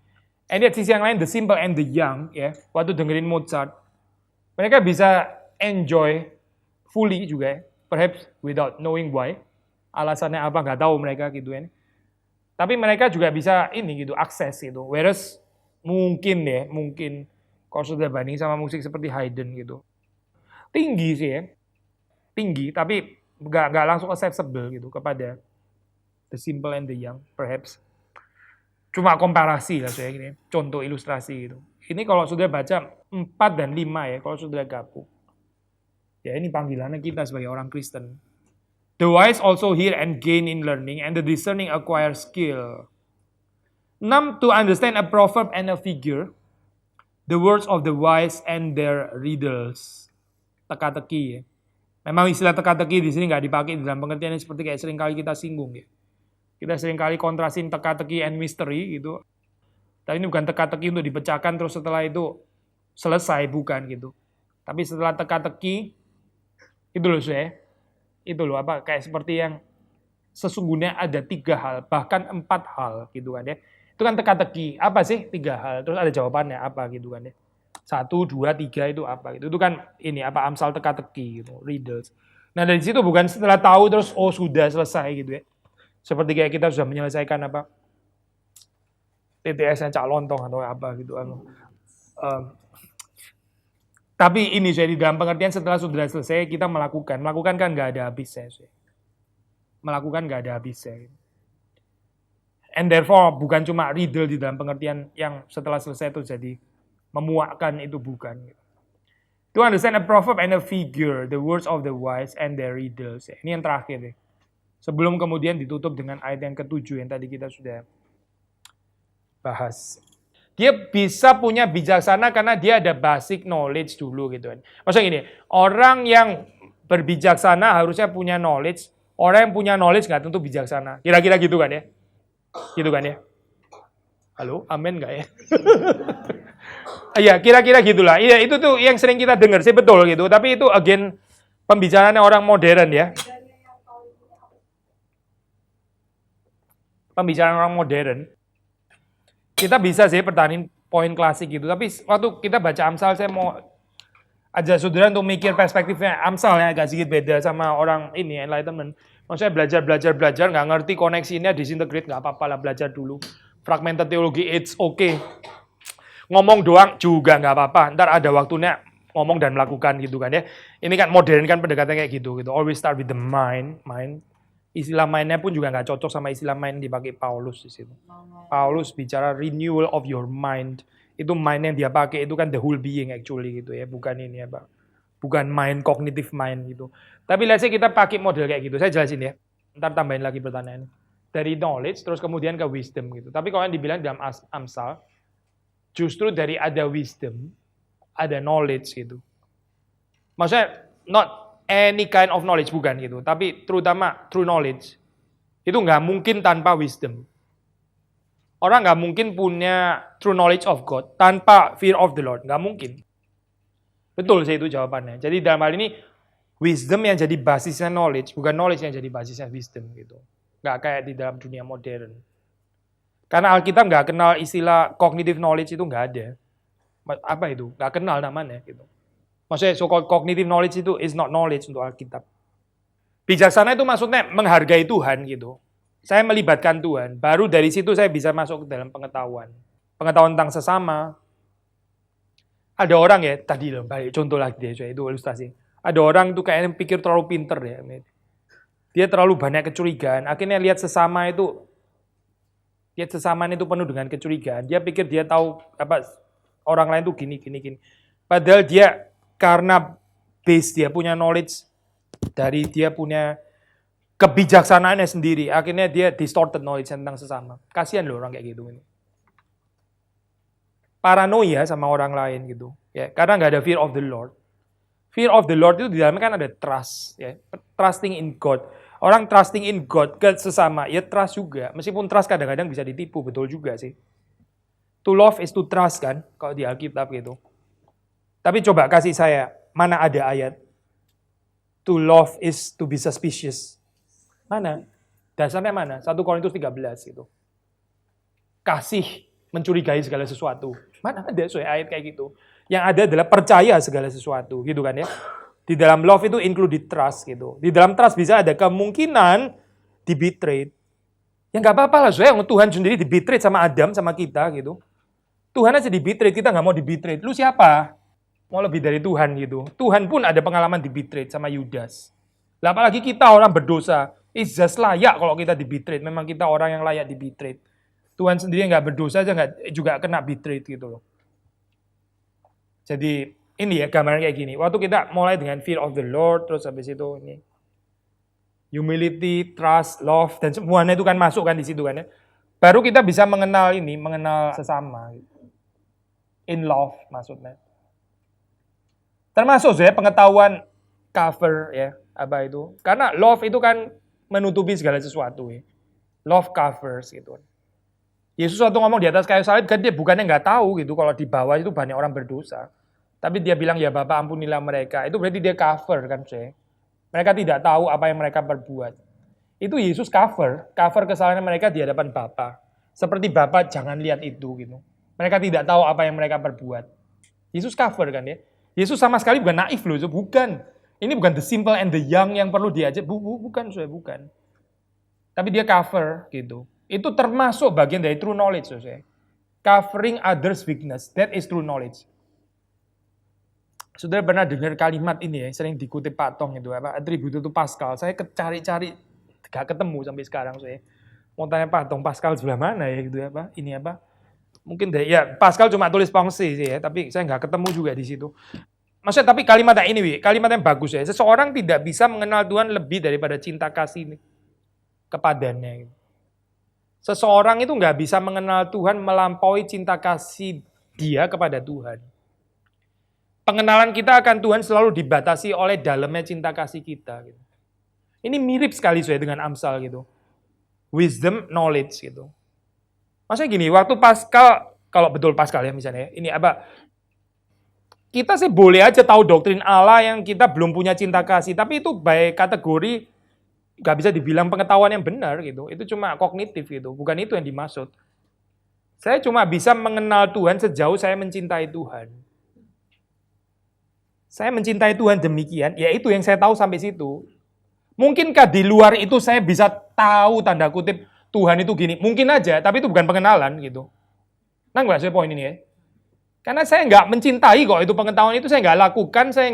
And di sisi yang lain, the simple and the young ya, waktu dengerin Mozart, mereka bisa enjoy fully juga ya, perhaps without knowing why. Alasannya apa nggak tahu mereka gitu ya. Tapi mereka juga bisa gitu akses gitu. Whereas mungkin kalau sudah banding sama musik seperti Haydn gitu. Tinggi sih ya. Tinggi tapi nggak langsung accessible gitu kepada the simple and the young perhaps. Cuma komparasi lah saya gini, contoh ilustrasi gitu. Ini kalau sudah baca 4 dan 5 ya, kalau sudah gabung. Ya ini panggilannya kita sebagai orang Kristen. The wise also hear and gain in learning, and the discerning acquire skill. 6. To understand a proverb and a figure, the words of the wise and their riddles. Teka-teki ya. Memang istilah teka-teki di sini nggak dipakai dalam pengertian seperti kayak sering kali kita singgung ya. Kita sering kali kontrasin teka-teki and mystery gitu. Tapi ini bukan teka-teki untuk dipecahkan terus setelah itu selesai, bukan gitu. Tapi setelah teka-teki itu loh saya. Itu loh kayak seperti yang sesungguhnya ada 3 hal, bahkan 4 hal gitu kan ya. Itu kan teka-teki. Apa sih 3 hal? Terus ada jawabannya apa gitu kan ya. 1, 2, 3 itu apa gitu. Itu kan ini Amsal teka-teki gitu, riddles. Nah dari situ bukan setelah tahu terus sudah selesai gitu ya. Seperti kayak kita sudah menyelesaikan TTS-nya Cak Lontong atau apa gitu. Tapi ini saya di dalam pengertian setelah sudah selesai kita melakukan kan nggak ada habisnya. Melakukan nggak ada habisnya. And therefore bukan cuma riddle di dalam pengertian yang setelah selesai itu jadi memuakkan, itu bukan. To understand a proverb and a figure, the words of the wise and their riddles. Ini yang terakhir nih. Sebelum kemudian ditutup dengan ayat yang ke-7 yang tadi kita sudah bahas. Dia bisa punya bijaksana karena dia ada basic knowledge dulu gitu kan. Maksudnya gini, orang yang berbijaksana harusnya punya knowledge. Orang yang punya knowledge nggak tentu bijaksana. Kira-kira gitu kan ya? Gitu kan ya? Halo, amin nggak ya? Iya, kira-kira gitulah. Iya, itu tuh yang sering kita dengar sih, betul gitu. Tapi itu again pembicaraannya orang modern ya. Pembicaraan orang modern. Kita bisa sih pertahanin poin klasik gitu. Tapi waktu kita baca Amsal, saya mau aja saudara untuk mikir perspektifnya Amsal yang agak sedikit beda sama orang ini, enlightenment. Maksudnya belajar, nggak ngerti koneksinya, disintegrate, nggak apa-apa lah, belajar dulu. Fragmented teologi, it's okay. Ngomong doang juga nggak apa-apa. Ntar ada waktunya ngomong dan melakukan gitu kan ya. Ini kan modern kan pendekatannya kayak gitu. Always start with the mind. Istilah mindnya pun juga nggak cocok sama istilah mind dipakai Paulus di situ. Paulus bicara renewal of your mind. Itu mind yang dia pakai itu kan the whole being actually gitu ya. Bukan ini ya Pak. Bukan mind, cognitive mind gitu. Tapi let's say kita pakai model kayak gitu. Saya jelasin ya. Ntar tambahin lagi pertanyaan. Dari knowledge terus kemudian ke wisdom gitu. Tapi kalau yang dibilang dalam Amsal, justru dari ada wisdom, ada knowledge gitu. Maksudnya not any kind of knowledge, bukan gitu. Tapi terutama true knowledge, itu nggak mungkin tanpa wisdom. Orang nggak mungkin punya true knowledge of God tanpa fear of the Lord. Nggak mungkin. Betul sih itu jawabannya. Jadi dalam hal ini, wisdom yang jadi basisnya knowledge, bukan knowledge yang jadi basisnya wisdom gitu. Nggak kayak di dalam dunia modern. Karena Alkitab nggak kenal istilah cognitive knowledge, itu nggak ada. Apa itu? Nggak kenal namanya gitu. Maksudnya so-called cognitive knowledge itu is not knowledge untuk Alkitab. Bijaksana itu maksudnya menghargai Tuhan gitu. Saya melibatkan Tuhan. Baru dari situ saya bisa masuk ke dalam pengetahuan. Pengetahuan tentang sesama. Ada orang ya, tadi loh, balik contoh lagi deh, itu ilustrasi. Ada orang tuh kayaknya pikir terlalu pinter ya. Dia terlalu banyak kecurigaan. Akhirnya lihat sesama itu penuh dengan kecurigaan. Dia pikir dia tahu apa orang lain tuh gini. Padahal dia karena base dia punya knowledge dari dia punya kebijaksanaannya sendiri. Akhirnya dia distorted knowledge tentang sesama. Kasihan loh orang kayak gitu ini. Paranoia sama orang lain gitu. Ya, karena nggak ada fear of the Lord. Fear of the Lord itu di dalamnya kan ada trust, ya. Trusting in God. Orang trusting in God ke sesama, ya trust juga. Meskipun trust kadang-kadang bisa ditipu, betul juga sih. To love is to trust kan, kalau di Alkitab gitu. Tapi coba kasih saya, mana ada ayat to love is to be suspicious. Mana? Dasarnya mana? 1 Korintus 13 gitu. Kasih mencurigai segala sesuatu. Mana ada ayat kayak gitu. Yang ada adalah percaya segala sesuatu gitu kan ya. Di dalam love itu include trust gitu. Di dalam trust bisa ada kemungkinan di betray. Ya nggak apa-apa lah, soalnya Tuhan sendiri di betray sama Adam sama kita gitu. Tuhan aja di betray, kita nggak mau di betray. Lu siapa? Mau lebih dari Tuhan gitu. Tuhan pun ada pengalaman di betray sama Yudas. Lah apalagi kita orang berdosa. It's just layak kalau kita di betray. Memang kita orang yang layak di betray. Tuhan sendiri nggak berdosa aja juga kena betray gitu loh. Jadi ini ya gambaran kayak gini. Waktu kita mulai dengan fear of the Lord, terus habis itu ini humility, trust, love, dan semuanya itu kan masuk kan di situ kan ya. Baru kita bisa mengenal sesama. In love maksudnya. Termasuk ya pengetahuan cover ya, apa itu. Karena love itu kan menutupi segala sesuatu ya. Love covers gitu. Yesus waktu ngomong di atas kayu salib kan dia bukannya nggak tahu gitu kalau di bawah itu banyak orang berdosa. Tapi dia bilang ya Bapa ampunilah mereka. Itu berarti dia cover kan saya. Mereka tidak tahu apa yang mereka perbuat. Itu Yesus cover kesalahan mereka di hadapan Bapa. Seperti Bapa jangan lihat itu gitu. Mereka tidak tahu apa yang mereka perbuat. Yesus cover kan ya. Yesus sama sekali bukan naif loh, bukan. Ini bukan the simple and the young yang perlu diajak, bukan saya bukan. tapi dia cover gitu. Itu termasuk bagian dari true knowledge, saya. Covering others' weakness, that is true knowledge. Saudara pernah dengar kalimat ini ya, sering dikutip Pak Tong itu apa? Atribut itu Pascal. Saya cari-cari gak ketemu sampai sekarang saya. Mau tanya Pak Tong, Pascal sebelah mana ya gitu apa? Ini apa? Mungkin deh ya Pascal cuma tulis fungsi sih ya, tapi saya nggak ketemu juga di situ. Maksudnya tapi kalimat ini, kalimat yang bagus ya. Seseorang tidak bisa mengenal Tuhan lebih daripada cinta kasih kepadanya. Seseorang itu nggak bisa mengenal Tuhan melampaui cinta kasih dia kepada Tuhan. Pengenalan kita akan Tuhan selalu dibatasi oleh dalamnya cinta kasih kita. Gitu. Ini mirip sekali saya dengan Amsal gitu. Wisdom, knowledge gitu. Maksudnya gini, waktu Pascal, kalau betul Pascal ya misalnya, ini apa? Kita sih boleh aja tahu doktrin Allah yang kita belum punya cinta kasih, tapi itu by kategori nggak bisa dibilang pengetahuan yang benar gitu. Itu cuma kognitif gitu, bukan itu yang dimaksud. Saya cuma bisa mengenal Tuhan sejauh saya mencintai Tuhan. Saya mencintai Tuhan demikian, ya itu yang saya tahu sampai situ. Mungkinkah di luar itu saya bisa tahu tanda kutip Tuhan itu gini? Mungkin aja, tapi itu bukan pengenalan gitu. Nah nggak saya poin ini ya? Karena saya nggak mencintai kok itu pengetahuan itu saya nggak lakukan, saya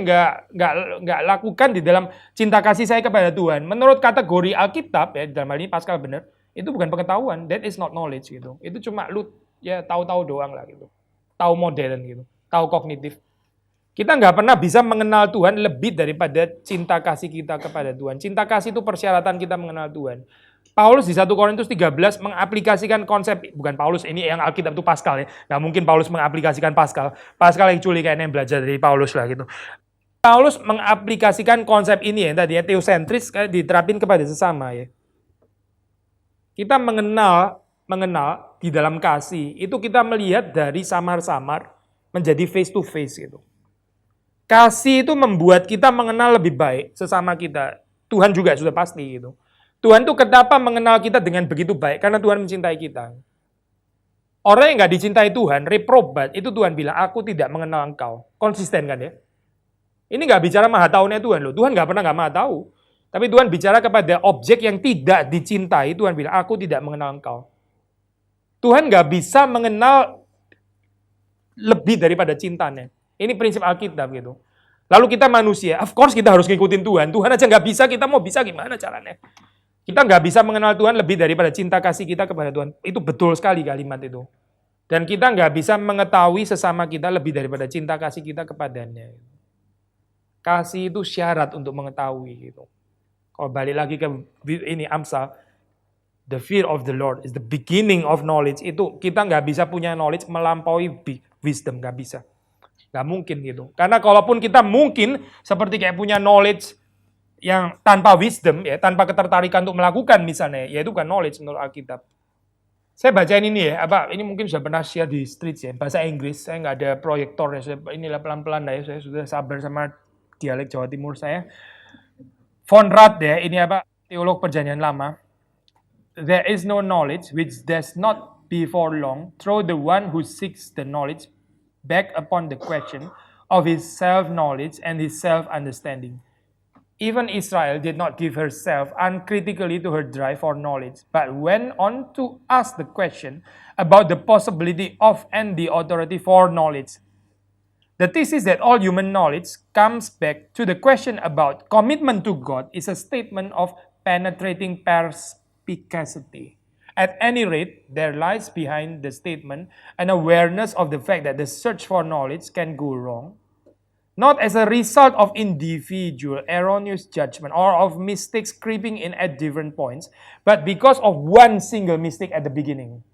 nggak lakukan di dalam cinta kasih saya kepada Tuhan. Menurut kategori Alkitab ya dalam hal ini Pascal benar, itu bukan pengetahuan, that is not knowledge gitu. Itu cuma lu ya tahu-tahu doang lah gitu, tahu modern gitu, tahu kognitif. Kita nggak pernah bisa mengenal Tuhan lebih daripada cinta kasih kita kepada Tuhan. Cinta kasih itu persyaratan kita mengenal Tuhan. Paulus di 1 Korintus 13 mengaplikasikan konsep, bukan Paulus, ini yang Alkitab itu Pascal ya. Nggak mungkin Paulus mengaplikasikan Pascal. Pascal yang kayaknya yang belajar dari Paulus lah gitu. Paulus mengaplikasikan konsep ini ya, tadi ya, teosentris diterapin kepada sesama ya. Kita mengenal di dalam kasih, itu kita melihat dari samar-samar menjadi face to face gitu. Kasih itu membuat kita mengenal lebih baik sesama kita. Tuhan juga sudah pasti gitu. Tuhan itu kenapa mengenal kita dengan begitu baik? Karena Tuhan mencintai kita. Orang yang nggak dicintai Tuhan, reprobat, itu Tuhan bilang, aku tidak mengenal engkau. Konsisten kan ya? Ini nggak bicara maha taunya Tuhan loh. Tuhan nggak pernah nggak maha tahu. Tapi Tuhan bicara kepada objek yang tidak dicintai, Tuhan bilang, aku tidak mengenal engkau. Tuhan nggak bisa mengenal lebih daripada cintanya. Ini prinsip Alkitab gitu. Lalu kita manusia, of course kita harus ngikutin Tuhan. Tuhan aja nggak bisa, kita mau bisa gimana caranya? Kita nggak bisa mengenal Tuhan lebih daripada cinta kasih kita kepada Tuhan. Itu betul sekali kalimat itu. Dan kita nggak bisa mengetahui sesama kita lebih daripada cinta kasih kita kepadanya. Kasih itu syarat untuk mengetahui gitu. Kalau balik lagi ke ini Amsal, the fear of the Lord is the beginning of knowledge. Itu kita nggak bisa punya knowledge melampaui wisdom, nggak bisa. Nggak mungkin gitu. Karena kalaupun kita mungkin seperti kayak punya knowledge yang tanpa wisdom, ya tanpa ketertarikan untuk melakukan misalnya, ya itu bukan knowledge menurut Alkitab. Saya bacain ini ya, ini mungkin sudah pernah share di streets ya, bahasa Inggris, saya nggak ada proyektor ya, inilah pelan-pelan ya, saya sudah sabar sama dialek Jawa Timur saya. Von Rad ya, ini teolog perjanjian lama. There is no knowledge which does not before long through the one who seeks the knowledge back upon the question of his self-knowledge and his self-understanding. Even Israel did not give herself uncritically to her drive for knowledge, but went on to ask the question about the possibility of and the authority for knowledge. The thesis that all human knowledge comes back to the question about commitment to God is a statement of penetrating perspicacity. At any rate, there lies behind the statement an awareness of the fact that the search for knowledge can go wrong, not as a result of individual erroneous judgment or of mistakes creeping in at different points, but because of one single mistake at the beginning.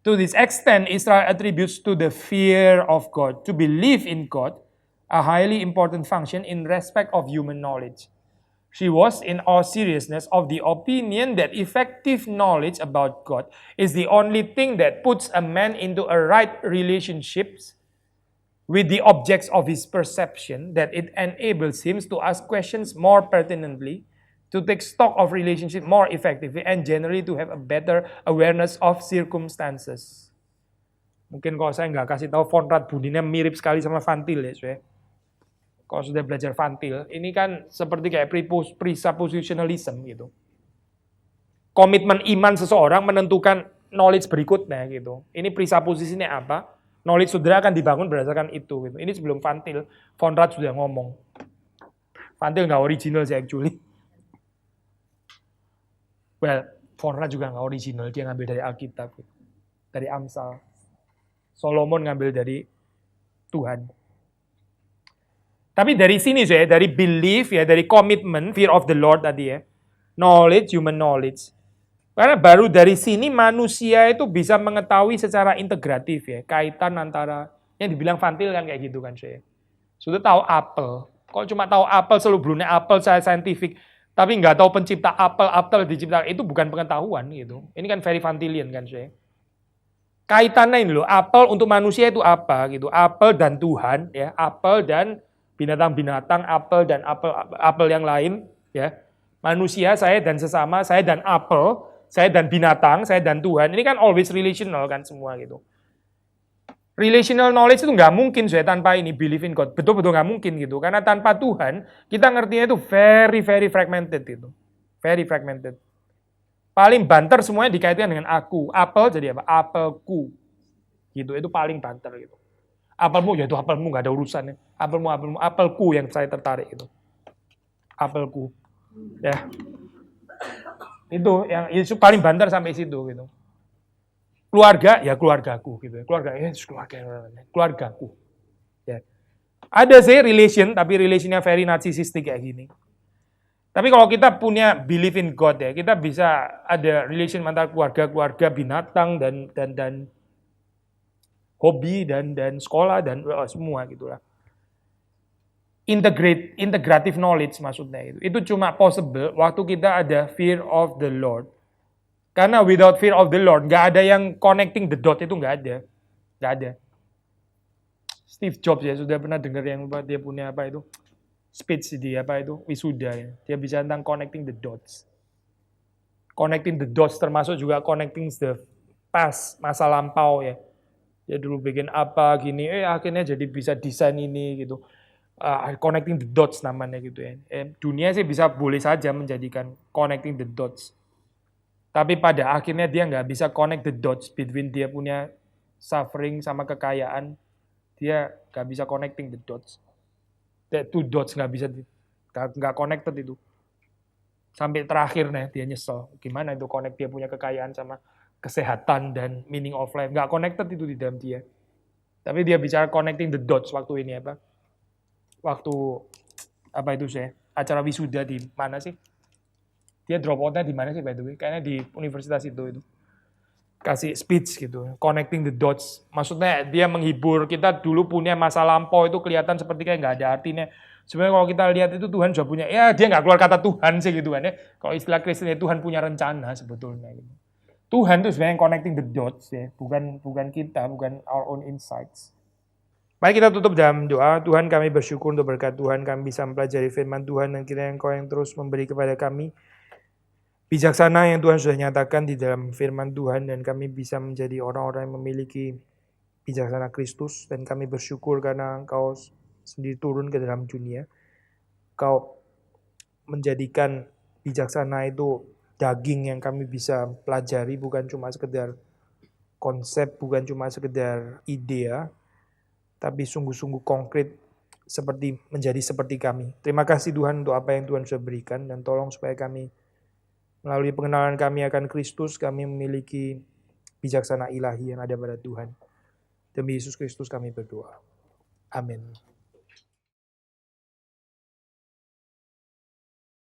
To this extent, Israel attributes to the fear of God, to believe in God, a highly important function in respect of human knowledge. She was, in all seriousness, of the opinion that effective knowledge about God is the only thing that puts a man into a right relationships with the objects of his perception, that it enables him to ask questions more pertinently, to take stock of relationship more effectively, and generally to have a better awareness of circumstances. Mungkin kalau saya nggak kasih tahu Von Rad bunyinya mirip sekali sama Van Til ya, saya. Kalau sudah belajar Van Til, ini kan seperti kayak presuppositionalism gitu. komitmen iman seseorang menentukan knowledge berikutnya gitu. Ini presupposisinya apa? Knowledge saudara akan dibangun berdasarkan itu gitu. Ini sebelum Vantil, Von Rad sudah ngomong. Vantil nggak original sih actually. Well, Von Rad juga nggak original, dia ngambil dari Alkitab, gitu. Dari Amsal. Solomon ngambil dari Tuhan. Tapi dari sini saya, dari belief ya, dari komitmen, fear of the Lord tadi ya, knowledge, human knowledge. Karena baru dari sini manusia itu bisa mengetahui secara integratif ya, kaitan antara, yang dibilang Vantil kan kayak gitu kan saya. Sudah tahu apel, kalau cuma tahu apel seluruhnya apel saya saintifik, tapi nggak tahu pencipta apel diciptakan, itu bukan pengetahuan gitu. Ini kan very Vantilian kan saya. Kaitannya ini loh, apel untuk manusia itu apa gitu, apel dan Tuhan ya, apel dan binatang-binatang, apel dan apel yang lain ya. Manusia, saya dan sesama, saya dan apel, saya dan binatang, saya dan Tuhan. Ini kan always relational kan semua gitu. Relational knowledge itu nggak mungkin saya tanpa ini believe in God. Betul-betul nggak mungkin gitu. Karena tanpa Tuhan, kita ngertinya itu very, very fragmented gitu. Very fragmented. Paling banter semuanya dikaitkan dengan aku. Apel jadi apa? Apelku. Gitu, itu paling banter gitu. Apelmu, ya itu apelmu, nggak ada urusannya. Apelku yang saya tertarik itu. Apelku. Ya. Itu yang itu paling banter sampai situ gitu. Keluarga, ya keluargaku gitu. Keluargaku. Ya. Ada sih relation, tapi relationnya very narcissistic kayak gini. Tapi kalau kita punya belief in God ya, kita bisa ada relation antara keluarga, binatang dan hobi dan sekolah dan semua gitulah. Integrative knowledge maksudnya itu. Itu cuma possible waktu kita ada fear of the Lord. Karena without fear of the Lord, nggak ada yang connecting the dot itu nggak ada. Nggak ada. Steve Jobs ya, sudah pernah dengar yang dia punya apa itu? Speech di apa itu? Wisuda ya. Dia bisa tentang connecting the dots. Connecting the dots termasuk juga connecting the past, masa lampau ya. Dia dulu bikin apa gini, akhirnya jadi bisa desain ini gitu. Connecting the dots namanya gitu ya. Dunia sih bisa boleh saja menjadikan connecting the dots. Tapi pada akhirnya dia nggak bisa connect the dots between dia punya suffering sama kekayaan. Dia nggak bisa connecting the dots. The two dots nggak bisa, nggak connected itu. Sampai terakhir nih dia nyesel. Gimana itu connect dia punya kekayaan sama kesehatan dan meaning of life. Nggak connected itu di dalam dia. Tapi dia bicara connecting the dots waktu ini apa? Waktu apa itu saya? Acara wisuda di mana sih? Dia drop out-nya di mana sih by the way? Kayaknya di universitas itu. Kasih speech gitu. Connecting the dots. Maksudnya dia menghibur. Kita dulu punya masa lampau itu kelihatan seperti kayak nggak ada artinya. Sebenarnya kalau kita lihat itu Tuhan sudah punya, ya dia nggak keluar kata Tuhan sih gitu kan ya. Kalau istilah Kristen Tuhan punya rencana sebetulnya gitu. Tuhan tuh sebenarnya connecting the dots ya, bukan kita, bukan our own insights. Mari kita tutup dalam doa. Tuhan, kami bersyukur untuk berkat Tuhan, kami bisa mempelajari firman Tuhan dan kiranya Engkau yang terus memberi kepada kami bijaksana yang Tuhan sudah nyatakan di dalam firman Tuhan dan kami bisa menjadi orang-orang yang memiliki bijaksana Kristus dan kami bersyukur karena Engkau sendiri turun ke dalam dunia. Engkau menjadikan bijaksana itu daging yang kami bisa pelajari, bukan cuma sekedar konsep, bukan cuma sekedar ide, tapi sungguh-sungguh konkret menjadi seperti kami. Terima kasih Tuhan untuk apa yang Tuhan sudah berikan dan tolong supaya kami melalui pengenalan kami akan Kristus, kami memiliki bijaksana ilahi yang ada pada Tuhan. Demi Yesus Kristus kami berdoa. Amin.